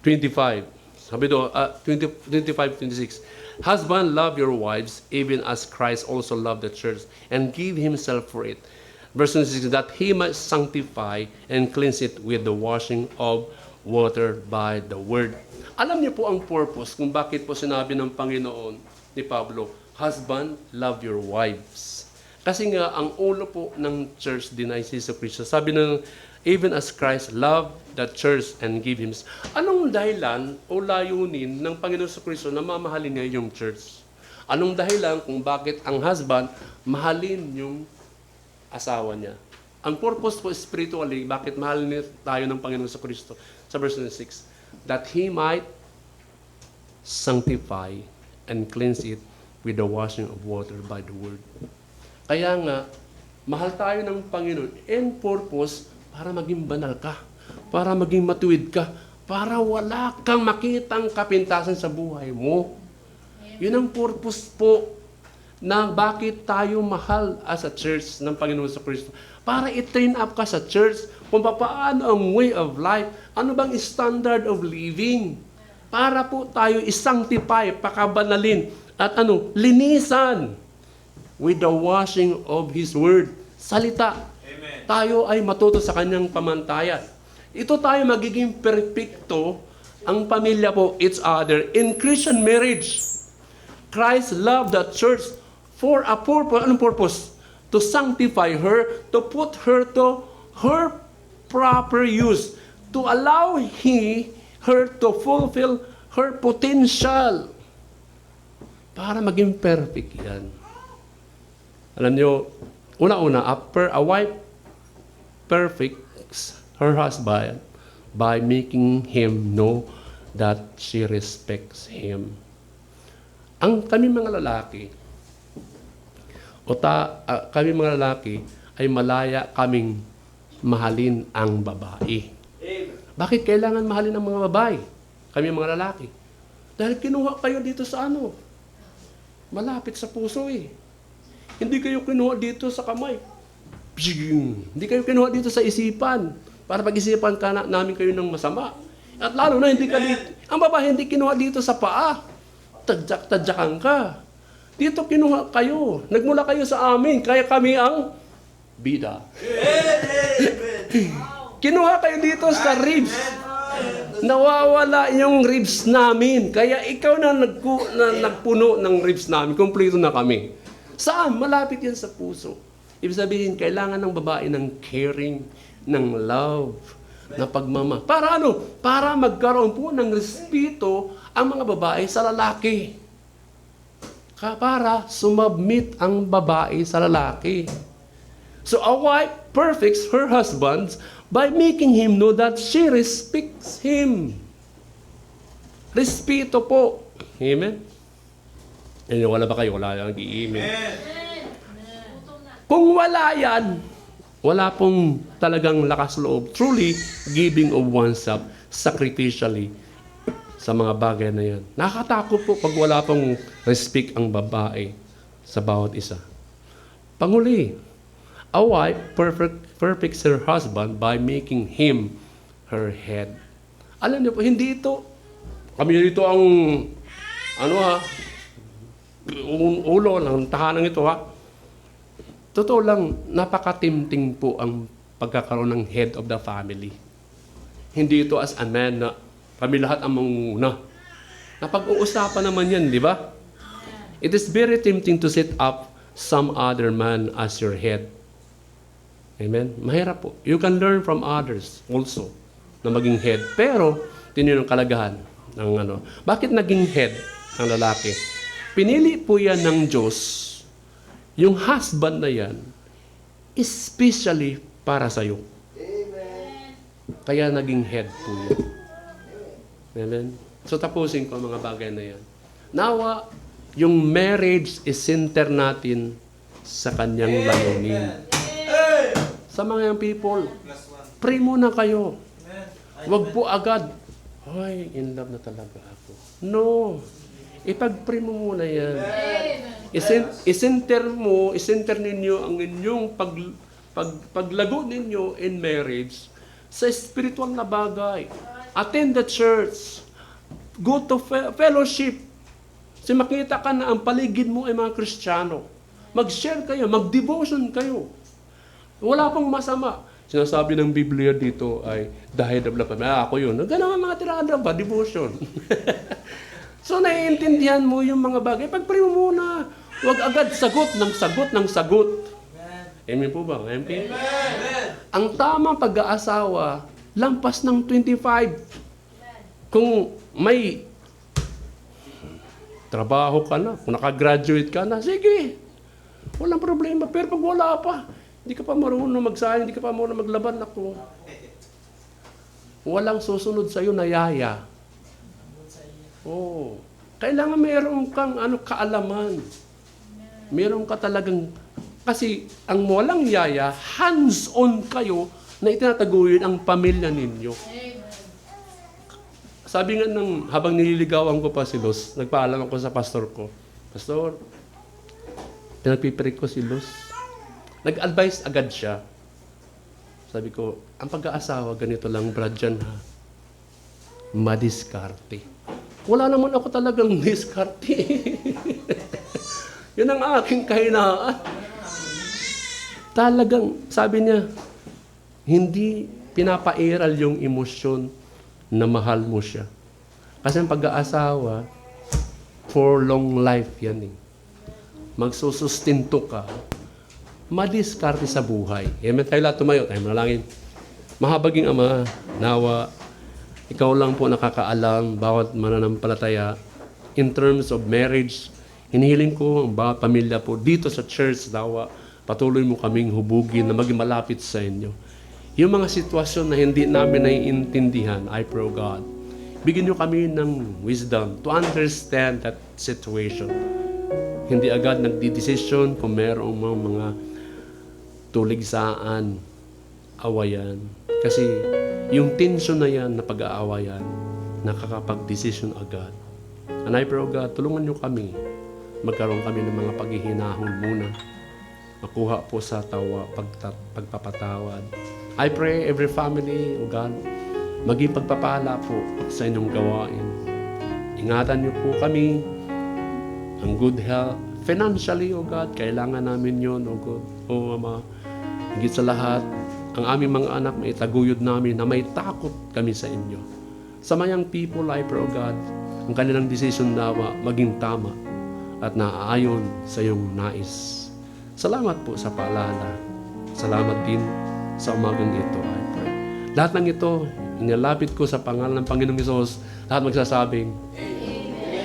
25. Sabi do, 25-26. Husband, love your wives, even as Christ also loved the church, and give himself for it. Verse 26, that he might sanctify and cleanse it with the washing of water by the word. Alam niyo po ang purpose kung bakit po sinabi ng Panginoon ni Pablo, husband, love your wives. Kasi nga, ang ulo po ng church din ay si Kristo. Sabi ng, even as Christ loved the church and give him. Anong dahilan o layunin ng Panginoon sa Kristo na mamahalin niya yung church? Anong dahilan kung bakit ang husband mahalin yung asawa niya? Ang purpose po spiritually, bakit mahalin tayo ng Panginoon sa Kristo? Sa verse 6, that he might sanctify and cleanse it with the washing of water by the word. Kaya nga, mahal tayo ng Panginoon in purpose para maging banal ka, para maging matuwid ka, para wala kang makitang kapintasan sa buhay mo. Yun ang purpose po na bakit tayo mahal as a church ng Panginoon sa Kristo. Para i-train up ka sa church kung paano ang way of life, ano bang standard of living. Para po tayo i-sanctify, pakabanalin, at linisan with the washing of His Word. Salita. Amen. Tayo ay matuto sa kanyang pamantayan. Ito tayo magiging perfecto ang pamilya po each other in Christian marriage. Christ loved the church for a purpose. Anong purpose? To sanctify her, to put her to her proper use, to allow her to fulfill her potential. Para maging perfect yan. Alam niyo, una-una, a wife perfects her husband by making him know that she respects him. Kami mga lalaki, kami mga lalaki ay malaya kaming mahalin ang babae. Bakit kailangan mahalin ang mga babae? Kami mga lalaki. Dahil kinuha kayo dito sa malapit sa puso eh. Hindi kayo kinuha dito sa kamay. Hindi kayo kinuha dito sa isipan. Para pag-isipan namin kayo ng masama. At lalo na hindi ka dito. Ang babae hindi kinuha dito sa paa. Tadyak-tadyakan ka. Dito kinuha kayo. Nagmula kayo sa amin. Kaya kami ang bida. Kinuha kayo dito sa ribs. Nawawala yung ribs namin. Kaya ikaw na nagpuno ng ribs namin. Kompleto na kami. Saan? Malapit yan sa puso. Ibig sabihin, kailangan ng babae ng caring, ng love, na pagmama. Para Para magkaroon po ng respeto ang mga babae sa lalaki. Para sumabmit ang babae sa lalaki. So a wife perfects her husband by making him know that she respects him. Respeto po. Amen? Wala ba kayo? Wala yung nag-i-amen. Kung wala yan, wala pong talagang lakas loob. Truly, giving of oneself sacrificially sa mga bagay na yan. Nakakatakot po pag wala pong respect ang babae sa bawat isa. Panghuli, a wife perfects her husband by making him her head. Alam niyo po, hindi ito, kami dito ang, ulo ng tahanan ito Totoo lang, napakatimting po ang pagkakaroon ng head of the family. Hindi ito as a man na kami lahat ang mangunguna. Napag-uusapan naman yan, di ba? It is very tempting to set up some other man as your head. Amen? Mahirap po. You can learn from others also na maging head. Pero, tingnan yung kalagahan ng Bakit naging head ang lalaki? Pinili po yan ng Diyos, yung husband na yan, especially para sa'yo. Amen. Kaya naging head po yan. Amen? So tapusin ko ang mga bagay na yan. Nawa, yung marriage is center natin sa kanyang layunin. Sa mga young people, pray muna kayo. Huwag po agad, ay, in love na talaga ako. No. Ipag-pray mo muna yan. Isenter ninyo ang inyong paglago ninyo in marriage sa spiritual na bagay. Attend the church. Go to fellowship. Kasi makita ka na ang paligid mo ay mga Kristiyano. Mag-share kayo, mag-devotion kayo. Wala pang masama. Sinasabi ng Biblia dito ay the head of the family. Ako yun. Ganun ang mga tirada ba? Devotion. So, naiintindihan mo yung mga bagay. Pag-pray mo muna. Huwag agad sagot ng sagot ng sagot. Amen po ba? Amen. Ang tamang pag-aasawa, lampas ng 25. Kung may trabaho ka na, kung nakagraduate ka na, sige. Walang problema. Pero pag wala pa, hindi ka pa marunong magsayang, hindi ka pa marunong maglaban ako. Walang susunod sa'yo na yaya. Oh. Kailangan mayroon kang kaalaman. Mayroon ka talagang, kasi ang walang yaya, hands-on kayo na itinataguyod ang pamilya ninyo. Sabi nga habang nililigawan ko pa si Luz, nagpaalam ako sa pastor ko, Pastor, pinagpipirik ko si Luz. Nag-advise agad siya. Sabi ko, ang pag-aasawa, ganito lang, Brad Jan, ha? Madiskarte. Wala naman ako talagang diskarte. Yun ang aking kahinaan. Talagang, sabi niya, hindi pinapairal yung emosyon na mahal mo siya. Kasi ang pag-aasawa, for long life yan eh. Magsusustinto ka, madiskarte sa buhay. Amen. Tayo lahat tumayo, tayo manalangin. Mahabaging Ama, nawa, ikaw lang po nakakaalam bawat mananampalataya in terms of marriage. Hinihiling ko ang bawat pamilya po dito sa church, nawa, patuloy mo kaming hubugin na maging malapit sa inyo. Yung mga sitwasyon na hindi namin naiintindihan, I pray, God, bigyan nyo kami ng wisdom to understand that situation. Hindi agad nagdidesisyon kung mayroong mga tuligsaan, awayan. Kasi yung tension na yan na pag-aawayan, nakakapag-desisyon agad. And I pray, God, tulungan nyo kami. Magkaroon kami ng mga paghihinahon muna. Makuha po sa tawa, pagpapatawad. I pray every family, O God, maging pagpapala po sa inyong gawain. Ingatan niyo po kami, ang good health. Financially, O God, kailangan namin yon, O God. O Ama, higit sa lahat, ang aming mga anak, may taguyod namin na may takot kami sa inyo. Sa mayang people, I pray, O God, ang kanilang decision nawa maging tama at naaayon sa iyong nais. Salamat po sa paalala. Salamat din sa umagang ito, I pray. Lahat ng ito, inilapit ko sa pangalan ng Panginoong Hesus, lahat magsasabing,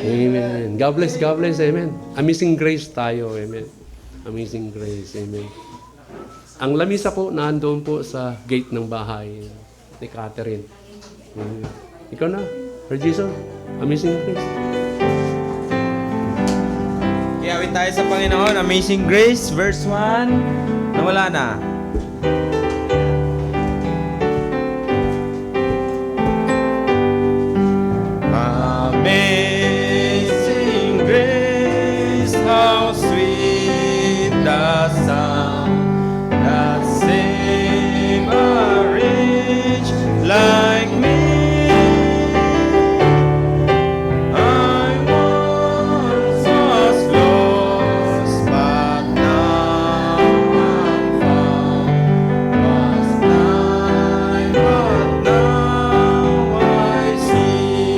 Amen. God bless, Amen. Amazing grace tayo, Amen. Amazing grace, Amen. Ang lamisa po, nandoon po sa gate ng bahay ni Catherine. Amen. Ikaw na, Lord Jesus, amazing grace. Iyawin tayo sa Panginoon, Amazing Grace, verse 1, nawala na. Amazing grace, how sweet the sound that saved a wretch like me. I once was lost, but now I'm found. Was blind, but now I see.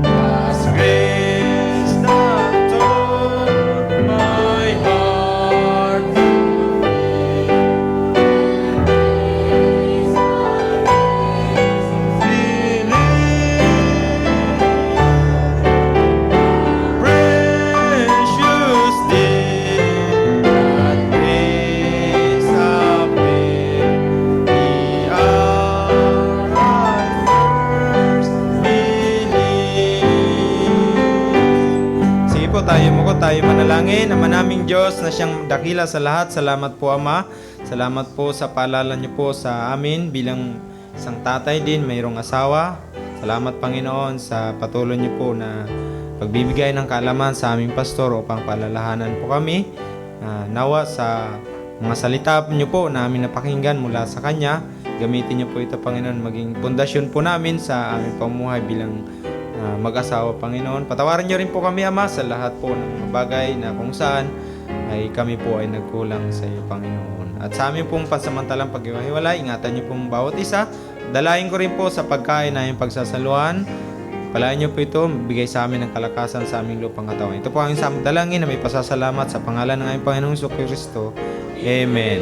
God's grace that taught my heart to precious day, that grace appeared the hour I first believed. Sige po, tayo manalangin. Ama naming Diyos na siyang dakila sa lahat, salamat po Ama. Salamat po sa paalala niyo po sa amin bilang isang tatay din, mayroong asawa. Salamat Panginoon sa patuloy niyo po na pagbibigay ng kaalaman sa aming pastor upang palalahanan po kami. Nawa sa mga salita niyo po na aming napakinggan mula sa kanya, gamitin niyo po ito, Panginoon, maging pundasyon po namin sa aming pamumuhay bilang mag-asawa, Panginoon. Patawarin niyo rin po kami, Ama, sa lahat po ng mga bagay na kung saan ay kami po ay nagkulang sa iyo, Panginoon. At sa aming pong pansamantalang paghiwalay, ingatan niyo pong bawat isa. Dalayan ko rin po sa pagkain na yung pagsasaluhan. Palayan niyo po ito, bigay sa amin ng kalakasan sa aming lupang katawan. Ito po ang isang dalangin na may pasasalamat sa pangalan ng aming Panginoong Kristo. Amen.